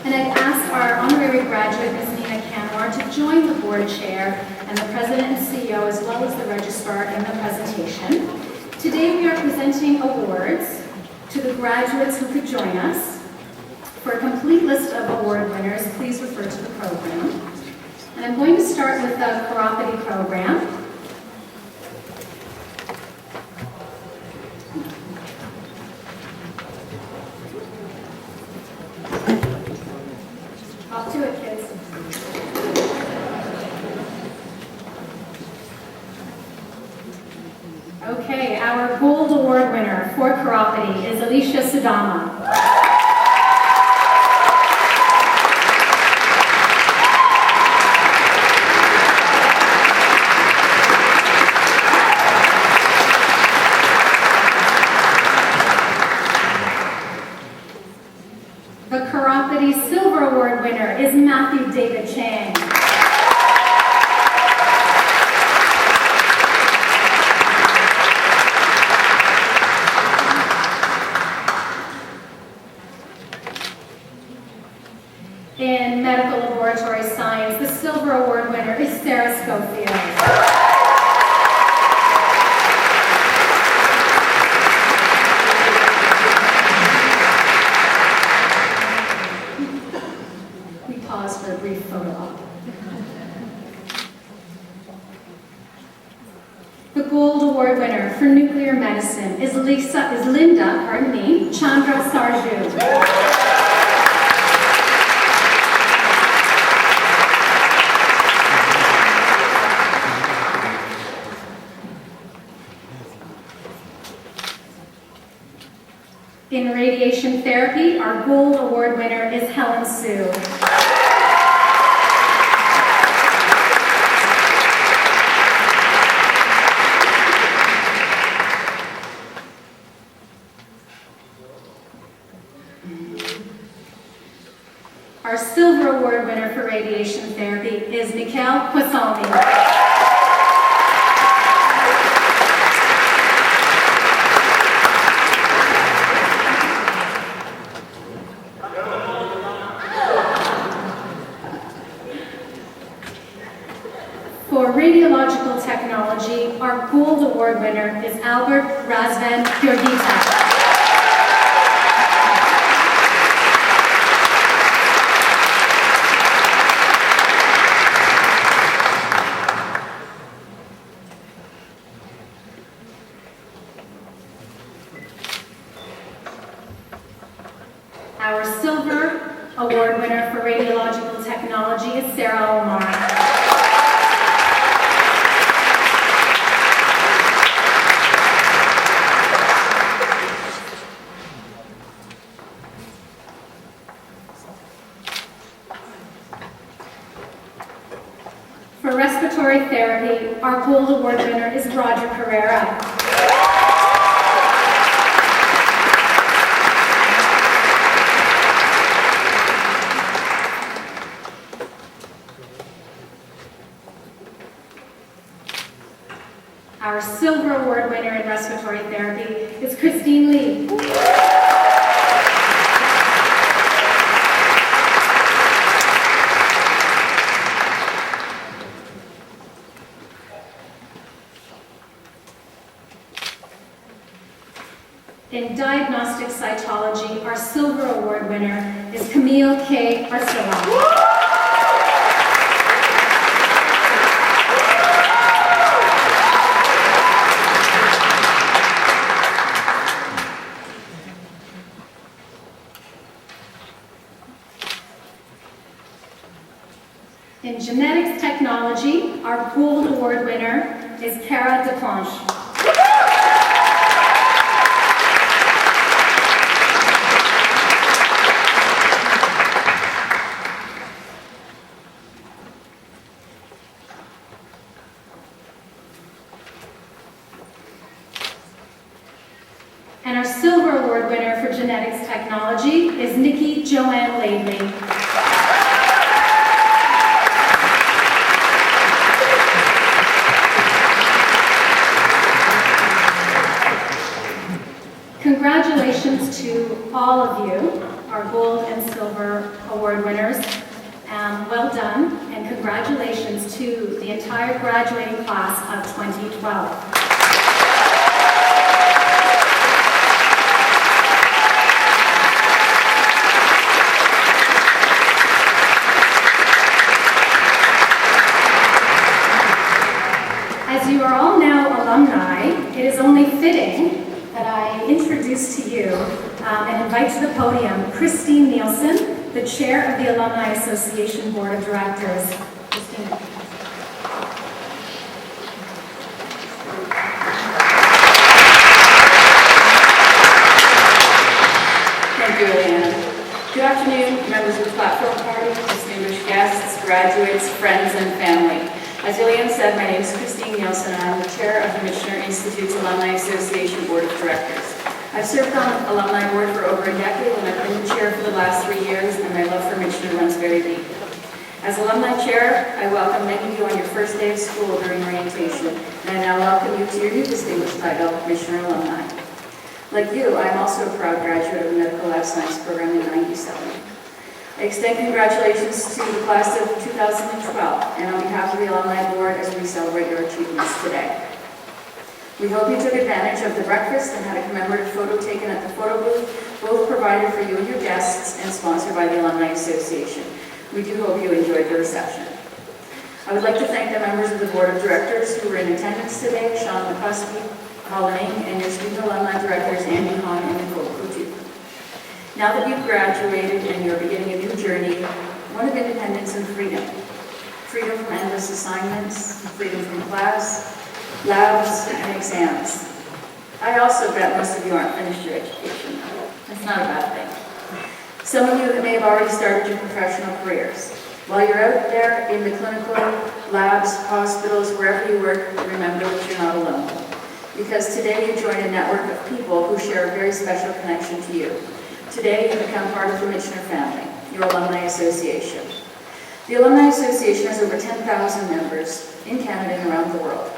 And I've asked our honorary graduate, Ms. Nina Canwar, to join the board chair and the president and CEO, as well as the registrar, in the presentation. Today we are presenting awards to the graduates who could join us. For a complete list of award winners, please refer to the program. And I'm going to start with the Chiropody program. Off to it, kids. Okay, our gold award winner for chiropody is Alicia Sudama. The chiropody silver award winner is Matthew David Chang. In medical laboratory science, the silver award winner is Sarah Schofield. For a brief photo op. The gold award winner for nuclear medicine is Linda Chandra Sarju. In radiation therapy, our gold award winner is Helen Sue. Our silver award winner for radiation therapy is Mikhail Kwasami. For radiological technology, our gold award winner is Albert Razvan Georgita. Our silver award winner for radiological technology is Sarah Omar. respiratory therapy, our Gold Award winner is Roger Carrera. Our Silver Award winner in respiratory therapy is Christine Lee. In diagnostic cytology, our Silver Award winner is Camille K. Arcelon. In genetics technology, our Gold Award winner is Cara DeClanche. And our Silver Award winner for genetics technology is Nikki Joanne Laidley. Congratulations to all of you, our Gold and Silver Award winners. Well done, and congratulations to the entire graduating class of 2012. As you are all now alumni, it is only fitting that I introduce to you and invite to the podium Christine Nielsen, the chair of the Alumni Association Board of Directors. Christine. Thank you, Leanne. Good afternoon, members of the platform party, distinguished guests, graduates, friends, and family. As Leanne said, my name is Christine Nielsen, and I'm the chair of the Michener Institute's Alumni Association Board of Directors. I've served on the alumni board for over a decade, and I've been the chair for the last 3 years, and my love for Michener runs very deep. As alumni chair, I welcome many of you on your first day of school during orientation, and I now welcome you to your new distinguished title, Michener Alumni. Like you, I'm also a proud graduate of the Medical Lab Science program in '97. I extend congratulations to the class of 2012, and on behalf of the Alumni Board as we celebrate your achievements today. We hope you took advantage of the breakfast and had a commemorative photo taken at the photo booth, both provided for you and your guests and sponsored by the Alumni Association. We do hope you enjoyed the reception. I would like to thank the members of the Board of Directors who were in attendance today, Sean McCluskey, Colin Ng, and your student alumni directors, Andy Hahn and Nicole Coutu. Now that you've graduated and you're beginning a new journey, one of independence and freedom. Freedom from endless assignments, freedom from class, labs, and exams. I also bet most of you aren't finished your education. That's not a bad thing. Some of you may have already started your professional careers. While you're out there in the clinical labs, hospitals, wherever you work, remember that you're not alone. Because today you join a network of people who share a very special connection to you. Today you become part of the Michener family, your Alumni Association. The Alumni Association has over 10,000 members in Canada and around the world.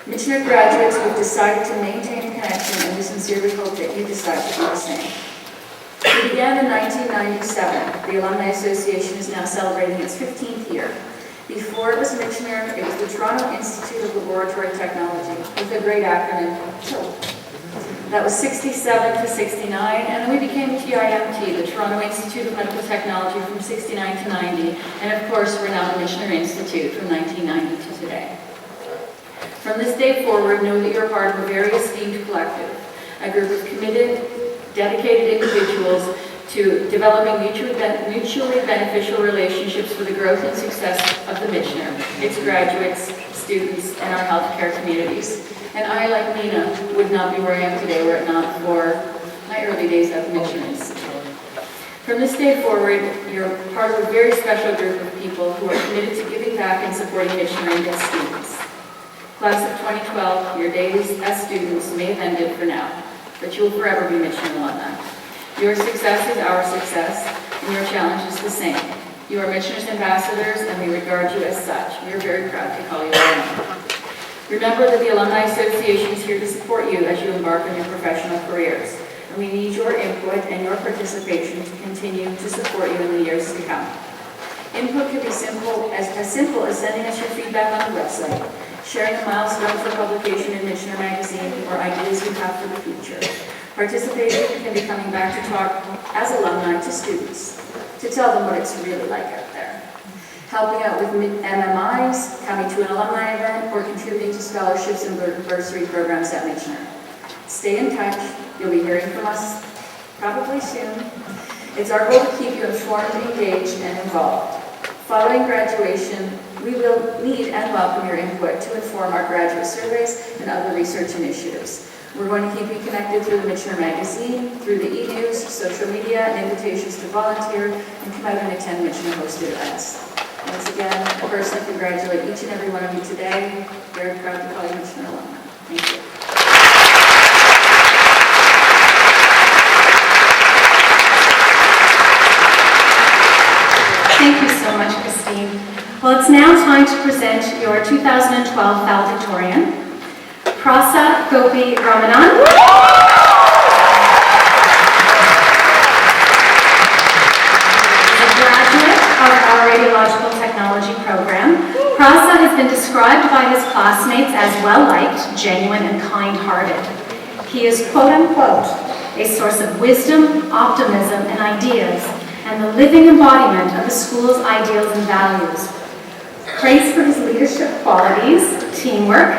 Michener graduates who have decided to maintain a connection, and we sincerely hope that you decide to do the same. We began in 1997. The Alumni Association is now celebrating its 15th year. Before it was Michener, it was the Toronto Institute of Laboratory Technology, with a great acronym, TILT. That was 67 to 69, and then we became TIMT, the Toronto Institute of Medical Technology, from 69 to 90, and of course we're now the Michener Institute from 1990 to today. From this day forward, know that you're part of a very esteemed collective, a group of committed, dedicated individuals to developing mutually beneficial relationships for the growth and success of the Michener, its graduates, students, and our healthcare communities. And I, like Nina, would not be where I am today were it not for my early days at the Michener Institute. From this day forward, you're part of a very special group of people who are committed to giving back and supporting Michener and its students. Class of 2012, your days as students may have ended for now, but you will forever be Michener alumni. Your success is our success, and your challenge is the same. You are Michener's ambassadors, and we regard you as such. We are very proud to call you alumni. Remember that the Alumni Association is here to support you as you embark on your professional careers, and we need your input and your participation to continue to support you in the years to come. Input can be as simple as sending us your feedback on the website, sharing a milestone for publication in Michener magazine, or ideas you have for the future. Participating can be coming back to talk as alumni to students, to tell them what it's really like out there. Helping out with MMIs, coming to an alumni event, or contributing to scholarships and bursary programs at Michener. Stay in touch. You'll be hearing from us probably soon. It's our goal to keep you informed, engaged, and involved. Following graduation, we will need and welcome your input to inform our graduate surveys and other research initiatives. We're going to keep you connected through the Michener magazine, through the e-news, social media, and invitations to volunteer and come out and attend Michener-hosted events. Once again, I personally congratulate each and every one of you today. Very proud to call you Michener alumni. Thank you. Thank you so much, Christine. Well, it's now time to present your 2012 valedictorian, Prasa Gopi Ramanan. Of our radiological technology program. Prasa has been described by his classmates as well-liked, genuine, and kind-hearted. He is quote-unquote a source of wisdom, optimism, and ideas, and the living embodiment of the school's ideals and values. Praised for his leadership qualities, teamwork,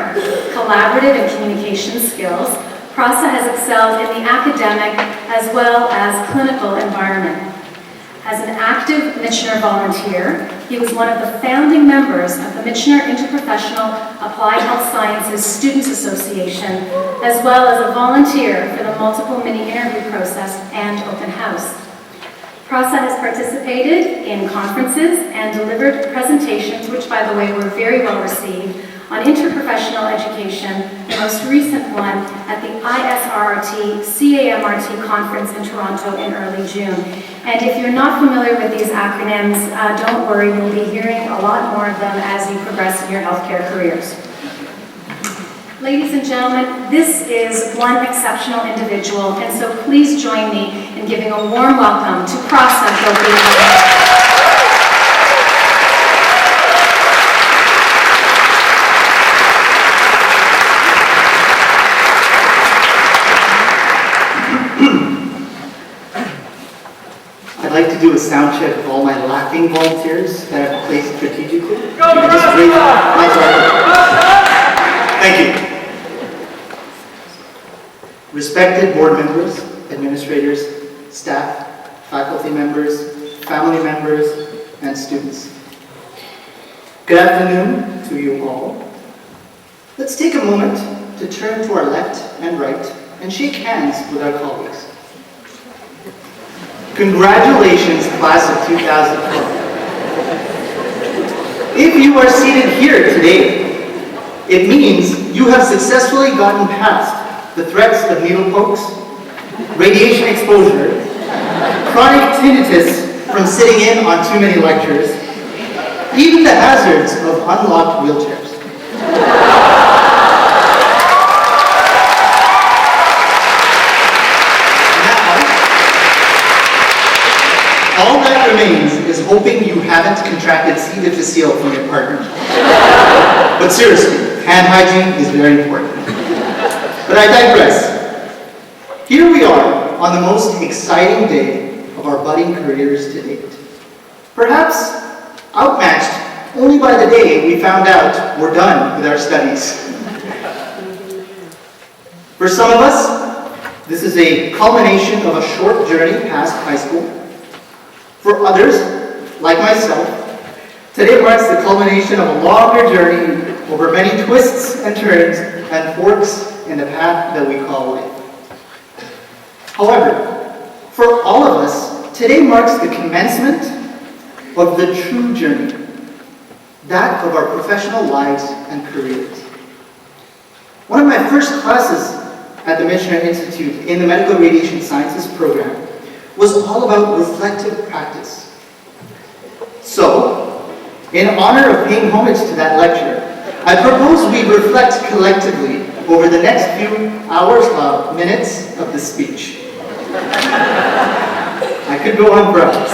collaborative and communication skills, Prasa has excelled in the academic as well as clinical environment. As an active Michener volunteer, he was one of the founding members of the Michener Interprofessional Applied Health Sciences Students Association, as well as a volunteer for the multiple mini-interview process and open house. Prasa has participated in conferences and delivered presentations, which, by the way, were very well received, on interprofessional education, the most recent one at the ISRRT CAMRT conference in Toronto in early June. And if you're not familiar with these acronyms, don't worry, you'll be hearing a lot more of them as you progress in your healthcare careers. Ladies and gentlemen, this is one exceptional individual, and so please join me in giving a warm welcome to Prasa Gopi Ramanan. I'd like to do a sound check of all my laughing volunteers that I've placed strategically. Thank you. Respected board members, administrators, staff, faculty members, family members, and students. Good afternoon to you all. Let's take a moment to turn to our left and right and shake hands with our colleagues. Congratulations, class of 2012. If you are seated here today, it means you have successfully gotten past the threats of needle pokes, radiation exposure, chronic tinnitus from sitting in on too many lectures, even the hazards of unlocked wheelchairs. All that remains is hoping you haven't contracted C. difficile from your partner. But seriously, hand hygiene is very important. But I digress. Here we are on the most exciting day of our budding careers to date. Perhaps outmatched only by the day we found out we're done with our studies. For some of us, this is a culmination of a short journey past high school. For others, like myself, today marks the culmination of a longer journey over many twists and turns and forks in the path that we call life. However, for all of us, Today marks the commencement of the true journey, that of our professional lives and careers. One of my first classes at the Michener Institute in the Medical Radiation Sciences program was all about reflective practice. So, in honor of paying homage to that lecture, I propose we reflect collectively over the next few hours, minutes of the speech. I could go on for hours.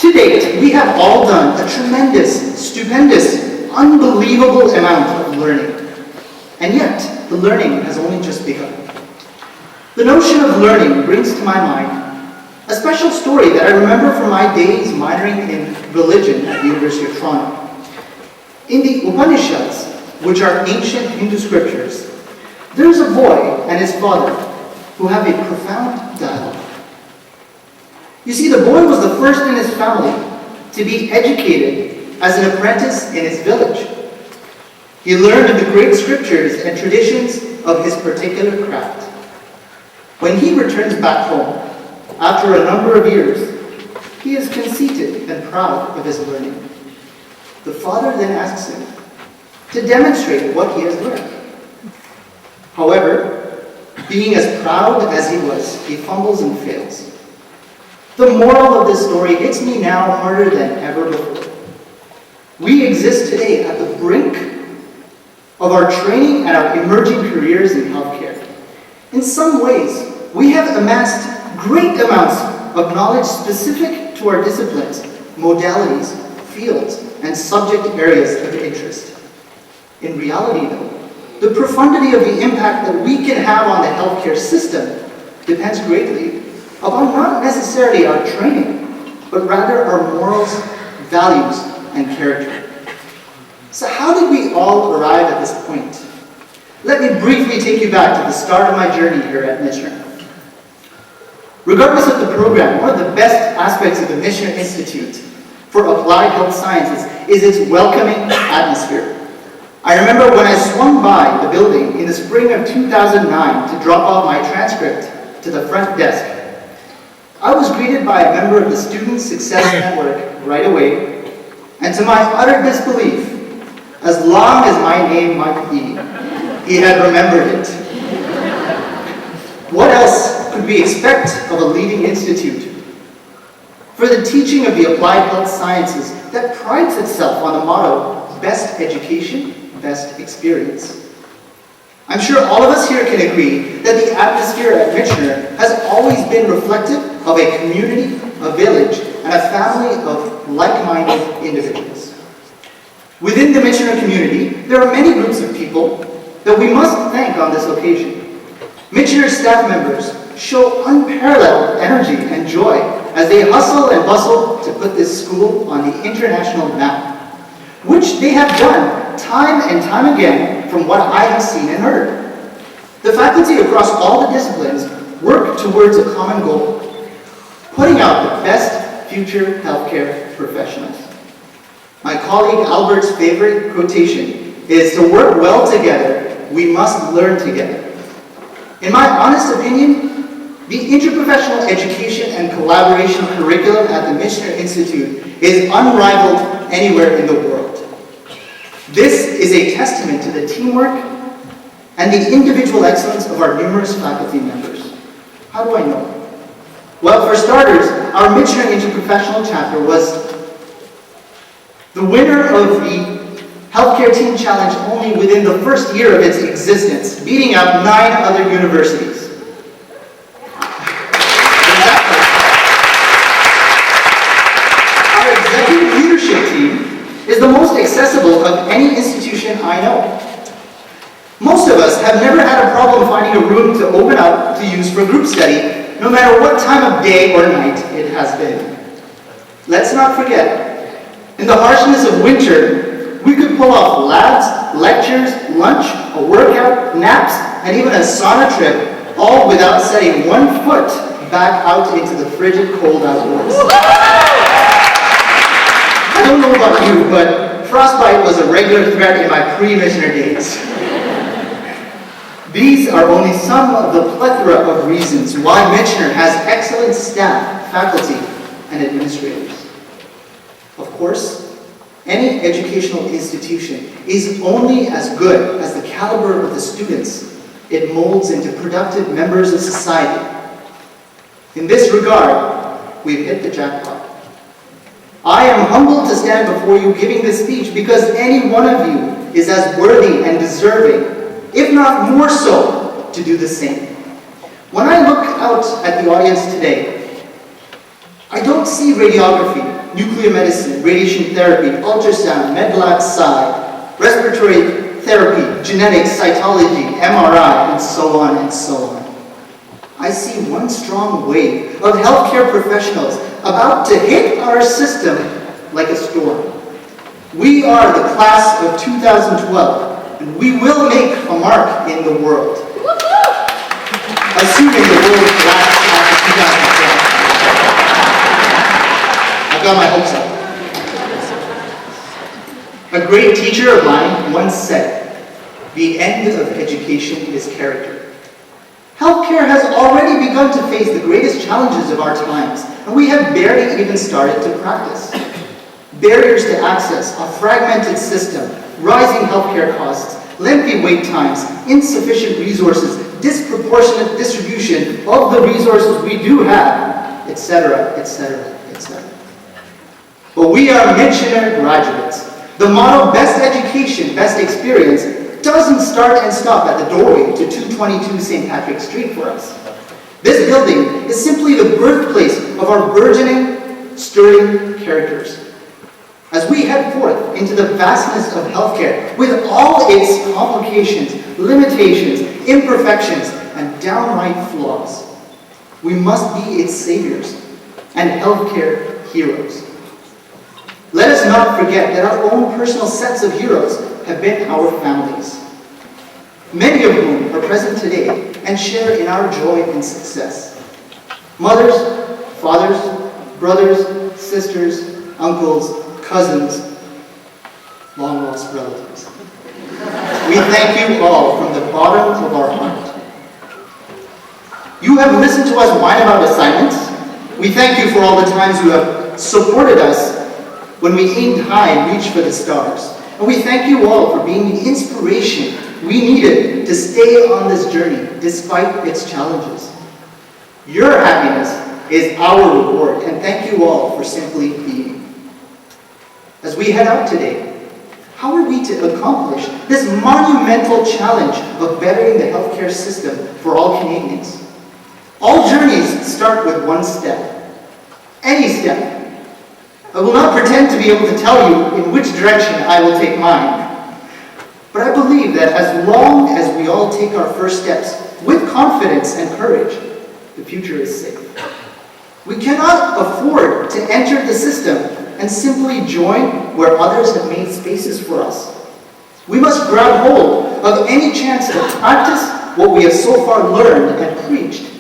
To date, we have all done a tremendous, stupendous, unbelievable amount of learning. And yet, the learning has only just begun. The notion of learning brings to my mind a special story that I remember from my days minoring in religion at the University of Toronto. In the Upanishads, which are ancient Hindu scriptures, there is a boy and his father who have a profound dialogue. You see, the boy was the first in his family to be educated as an apprentice in his village. He learned of the great scriptures and traditions of his particular craft. When he returns back home, after a number of years, he is conceited and proud of his learning. The father then asks him to demonstrate what he has learned. However, being as proud as he was, he fumbles and fails. The moral of this story hits me now harder than ever before. We exist today at the brink of our training and our emerging careers in healthcare. In some ways, we have amassed great amounts of knowledge specific to our disciplines, modalities, fields, and subject areas of interest. In reality, though, the profundity of the impact that we can have on the healthcare system depends greatly upon not necessarily our training, but rather our morals, values, and character. So how did we all arrive at this point? Let me briefly take you back to the start of my journey here at Michener. Regardless of the program, one of the best aspects of the Michener Institute for Applied Health Sciences is its welcoming atmosphere. I remember when I swung by the building in the spring of 2009 to drop off my transcript to the front desk. I was greeted by a member of the Student Success Network right away, and to my utter disbelief, as long as my name might be, he had remembered it. What else could we expect of a leading institute for the teaching of the applied health sciences that prides itself on the motto, best education, best experience? I'm sure all of us here can agree that the atmosphere at Michener has always been reflective of a community, a village, and a family of like-minded individuals. Within the Michener community, there are many groups of people that we must thank on this occasion. Michener staff members show unparalleled energy and joy as they hustle and bustle to put this school on the international map, which they have done time and time again from what I have seen and heard. The faculty across all the disciplines work towards a common goal, putting out the best future healthcare professionals. My colleague Albert's favorite quotation is, "To work well together, we must learn together." In my honest opinion, the interprofessional education and collaboration curriculum at the Michener Institute is unrivaled anywhere in the world. This is a testament to the teamwork and the individual excellence of our numerous faculty members. How do I know? Well, for starters, our Michener Interprofessional Chapter was the winner of the Healthcare Team Challenge only within the first year of its existence, beating out 9 other universities. Our executive leadership team is the most accessible of any institution I know. Most of us have never had a problem finding a room to open up to use for group study, no matter what time of day or night it has been. Let's not forget, in the harshness of winter, we could pull off labs, lectures, lunch, a workout, naps, and even a sauna trip, all without setting one foot back out into the frigid cold outdoors. I don't know about you, but frostbite was a regular threat in my pre-Michener days. These are only some of the plethora of reasons why Michener has excellent staff faculty, and administrators. Of course, any educational institution is only as good as the caliber of the students it molds into productive members of society. In this regard, we've hit the jackpot. I am humbled to stand before you giving this speech because any one of you is as worthy and deserving, if not more so, to do the same. When I look out at the audience today, I don't see radiography, nuclear medicine, radiation therapy, ultrasound, med lab sci, respiratory therapy, genetics, cytology, MRI, and so on and so on. I see one strong wave of healthcare professionals about to hit our system like a storm. We are the class of 2012, and we will make a mark in the world. Assuming the world lasts after 2012. I've got my hopes up. A great teacher of mine once said, "The end of education is character." Healthcare has already begun to face the greatest challenges of our times, and we have barely even started to practice. Barriers to access, a fragmented system, rising healthcare costs, lengthy wait times, insufficient resources, disproportionate distribution of the resources we do have, etc., etc., etc. But we are Michener graduates. The motto, best education, best experience, doesn't start and stop at the doorway to 222 St. Patrick's Street for us. This building is simply the birthplace of our burgeoning, stirring characters. As we head forth into the vastness of healthcare, with all its complications, limitations, imperfections, and downright flaws, we must be its saviors and healthcare heroes. Let us not forget that our own personal sets of heroes have been our families, many of whom are present today and share in our joy and success. Mothers, fathers, brothers, sisters, uncles, cousins, long-lost relatives. We thank you all from the bottom of our heart. You have listened to us whine about assignments. We thank you for all the times you have supported us when we aimed high and reached for the stars. And we thank you all for being the inspiration we needed to stay on this journey despite its challenges. Your happiness is our reward, and thank you all for simply being. As we head out today, how are we to accomplish this monumental challenge of bettering the healthcare system for all Canadians? All journeys start with one step. Any step. I will not pretend to be able to tell you in which direction I will take mine. But I believe that as long as we all take our first steps with confidence and courage, the future is safe. We cannot afford to enter the system and simply join where others have made spaces for us. We must grab hold of any chance to practice what we have so far learned and preached,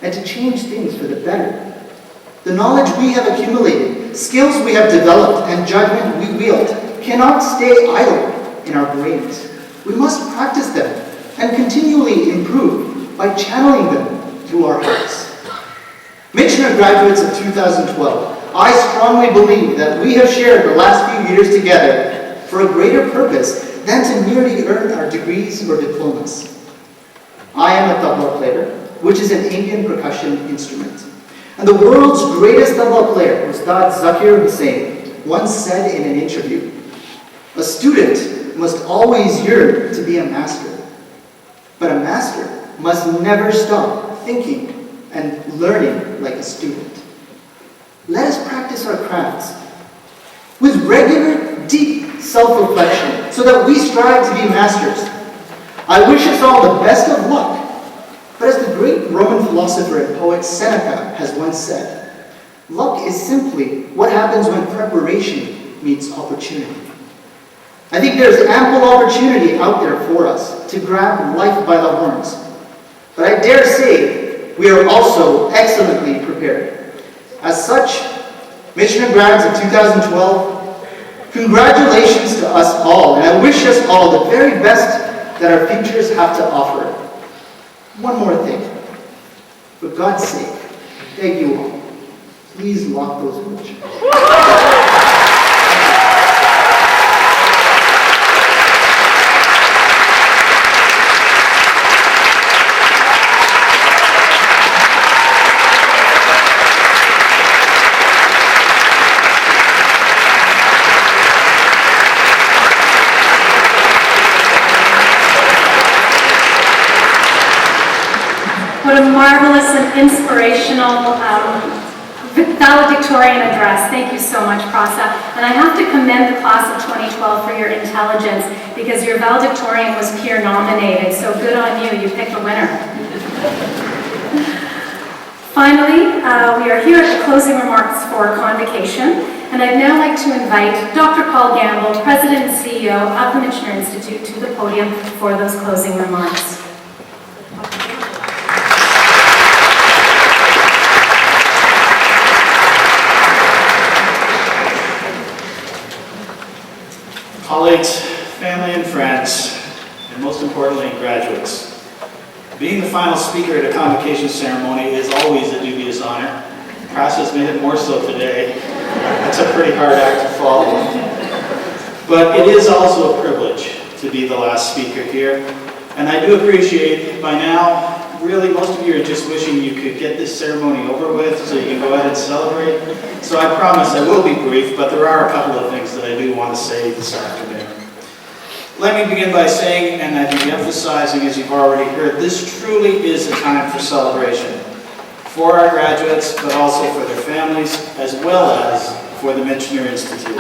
and to change things for the better. The knowledge we have accumulated, skills we have developed, and judgment we wield cannot stay idle in our brains. We must practice them and continually improve by channeling them through our hearts. Michener graduates of 2012, I strongly believe that we have shared the last few years together for a greater purpose than to merely earn our degrees or diplomas. I am a tabla player, which is an Indian percussion instrument. And the world's greatest tabla player, Ustad Zakir Hussain, once said in an interview, "A student must always yearn to be a master, but a master must never stop thinking and learning like a student." Let us practice our crafts with regular, deep self-reflection so that we strive to be masters. I wish us all the best of luck. But as the great Roman philosopher and poet Seneca has once said, luck is simply what happens when preparation meets opportunity. I think there's ample opportunity out there for us to grab life by the horns. But I dare say we are also excellently prepared. As such, Michener grads of 2012, congratulations to us all, and I wish us all the very best that our futures have to offer. One more thing. For God's sake, I beg you all, please lock those wheelchairs. What a marvelous and inspirational valedictorian address. Thank you so much, Prasa. And I have to commend the class of 2012 for your intelligence, because your valedictorian was peer nominated, so good on you. You picked a winner. Finally, we are here at the closing remarks for Convocation, and I'd now like to invite Dr. Paul Gamble, President and CEO of the Michener Institute, to the podium for those closing remarks. Colleagues, family and friends, and most importantly, graduates. Being the final speaker at a convocation ceremony is always a dubious honor. Prasa's made it more so today. That's a pretty hard act to follow. But it is also a privilege to be the last speaker here. And I do appreciate by now, really most of you are just wishing you could get this ceremony over with so you can go ahead and celebrate. So I promise I will be brief, but there are a couple of things that I do want to say this afternoon. Let me begin by saying, and I think emphasizing, as you've already heard, this truly is a time for celebration for our graduates, but also for their families, as well as for the Michener Institute.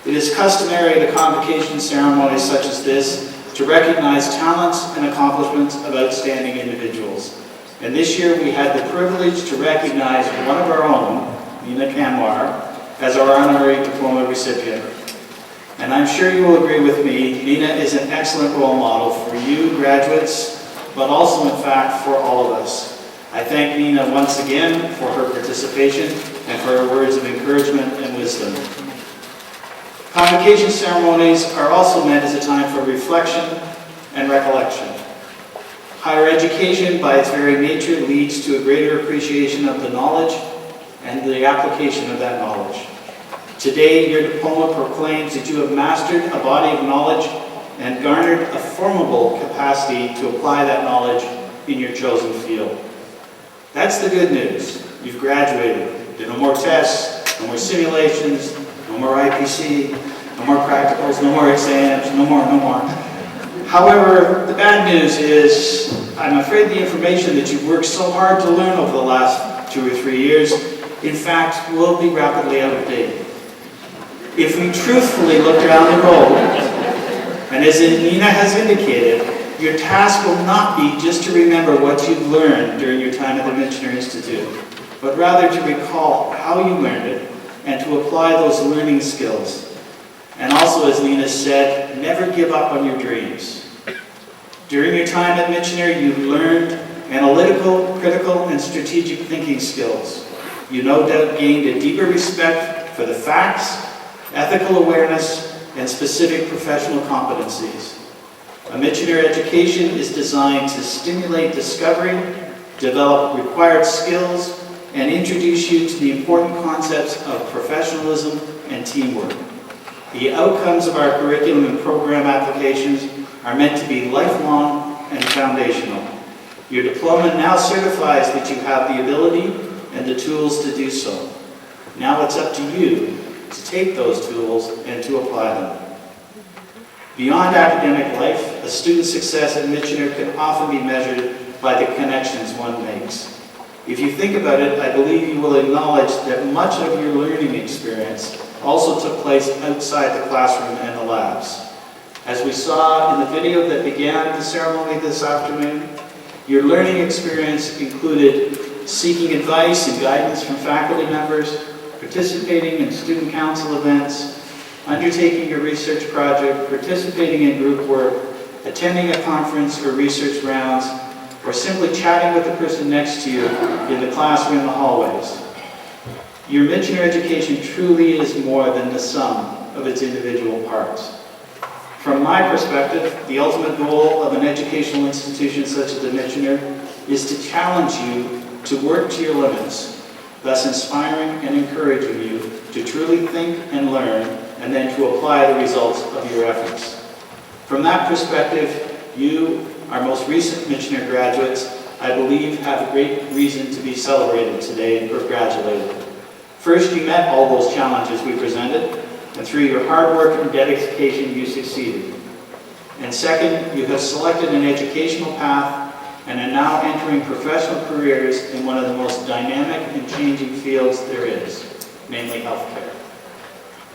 It is customary at a convocation ceremony such as this to recognize talents and accomplishments of outstanding individuals. And this year we had the privilege to recognize one of our own, Nina Kanwar, as our honorary diploma recipient. And I'm sure you will agree with me, Nina is an excellent role model for you graduates, but also in fact for all of us. I thank Nina once again for her participation and for her words of encouragement and wisdom. Convocation ceremonies are also meant as a time for reflection and recollection. Higher education, by its very nature, leads to a greater appreciation of the knowledge and the application of that knowledge. Today, your diploma proclaims that you have mastered a body of knowledge and garnered a formidable capacity to apply that knowledge in your chosen field. That's the good news. You've graduated. There are no more tests, no more simulations, no more IPC, no more practicals, no more exams, no more. However, the bad news is, I'm afraid the information that you've worked so hard to learn over the last 2 or 3 years, in fact, will be rapidly out of date. If we truthfully look down the road, and as Nina has indicated, your task will not be just to remember what you've learned during your time at the Michener Institute, but rather to recall how you learned it and to apply those learning skills. And also, as Nina said, never give up on your dreams. During your time at Michener, you learned analytical, critical, and strategic thinking skills. You no doubt gained a deeper respect for the facts, ethical awareness, and specific professional competencies. A Michener education is designed to stimulate discovery, develop required skills, and introduce you to the important concepts of professionalism and teamwork. The outcomes of our curriculum and program applications are meant to be lifelong and foundational. Your diploma now certifies that you have the ability and the tools to do so. Now it's up to you to take those tools and to apply them. Beyond academic life, a student's success at Michener can often be measured by the connections one makes. If you think about it, I believe you will acknowledge that much of your learning experience also took place outside the classroom and the labs. As we saw in the video that began the ceremony this afternoon, your learning experience included seeking advice and guidance from faculty members, participating in student council events, undertaking a research project, participating in group work, attending a conference or research rounds, or simply chatting with the person next to you in the class or in the hallways. Your Michener education truly is more than the sum of its individual parts. From my perspective, the ultimate goal of an educational institution such as the Michener is to challenge you to work to your limits. thus inspiring and encouraging you to truly think and learn, and then to apply the results of your efforts. From that perspective, you, our most recent Michener graduates, I believe have a great reason to be celebrated today and congratulated. First, you met all those challenges we presented, and through your hard work and dedication, you succeeded. And second, you have selected an educational path and are now entering professional careers in one of the most dynamic and changing fields there is, namely healthcare.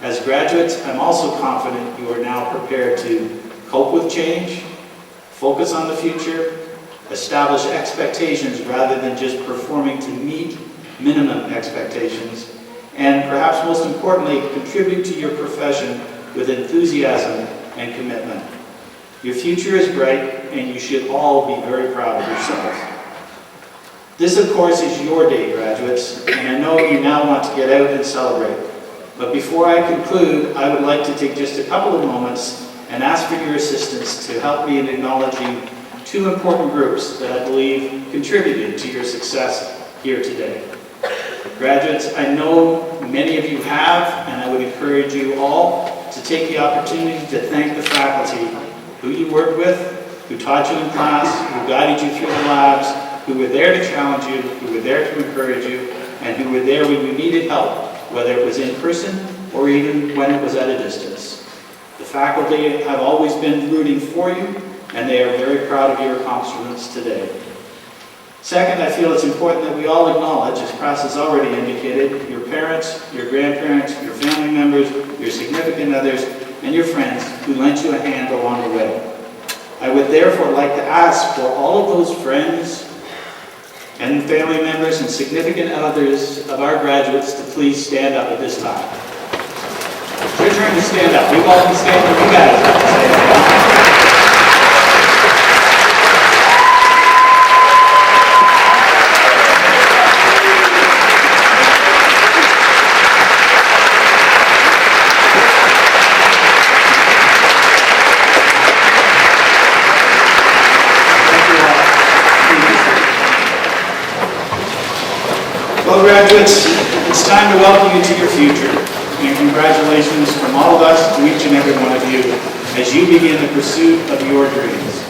As graduates, I'm also confident you are now prepared to cope with change, focus on the future, establish expectations rather than just performing to meet minimum expectations, and perhaps most importantly, contribute to your profession with enthusiasm and commitment. Your future is bright, and you should all be very proud of yourselves. This, of course, is your day, graduates, and I know you now want to get out and celebrate. But before I conclude, I would like to take just a couple of moments and ask for your assistance to help me in acknowledging two important groups that I believe contributed to your success here today. Graduates, I know many of you have, and I would encourage you all to take the opportunity to thank the faculty who you worked with, who taught you in class, who guided you through the labs, who were there to challenge you, who were there to encourage you, and who were there when you needed help, whether it was in person or even when it was at a distance. The faculty have always been rooting for you, and they are very proud of your accomplishments today. Second, I feel it's important that we all acknowledge, as Pras has already indicated, your parents, your grandparents, your family members, your significant others, and your friends who lent you a hand along the way. I would therefore like to ask for all of those friends and family members and significant others of our graduates to please stand up at this time. It's your turn to stand up. We've all been standing. You guys have to stand up. Well, graduates, it's time to welcome you to your future, and congratulations from all of us to each and every one of you as you begin the pursuit of your dreams.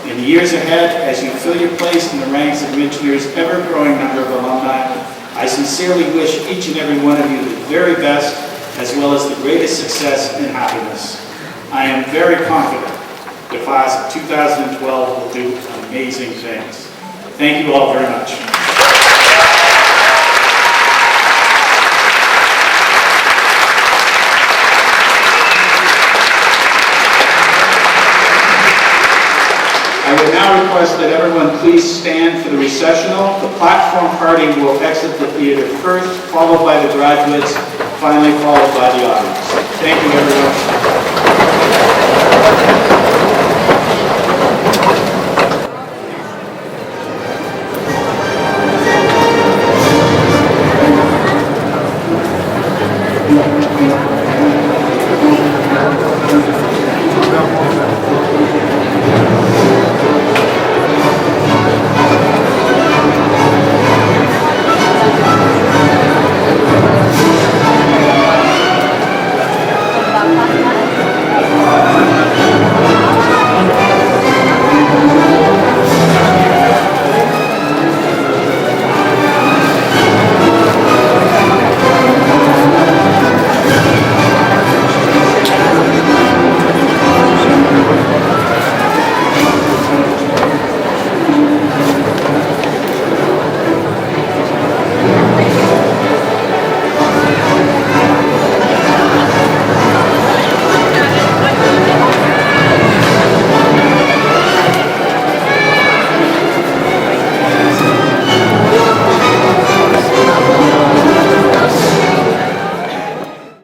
In the years ahead, as you fill your place in the ranks of Michener's ever-growing number of alumni, I sincerely wish each and every one of you the very best, as well as the greatest success and happiness. I am very confident the class of 2012 will do amazing things. Thank you all very much. I would now request that everyone please stand for the recessional. The platform party will exit the theater first, followed by the graduates, finally followed by the audience. Thank you, everyone.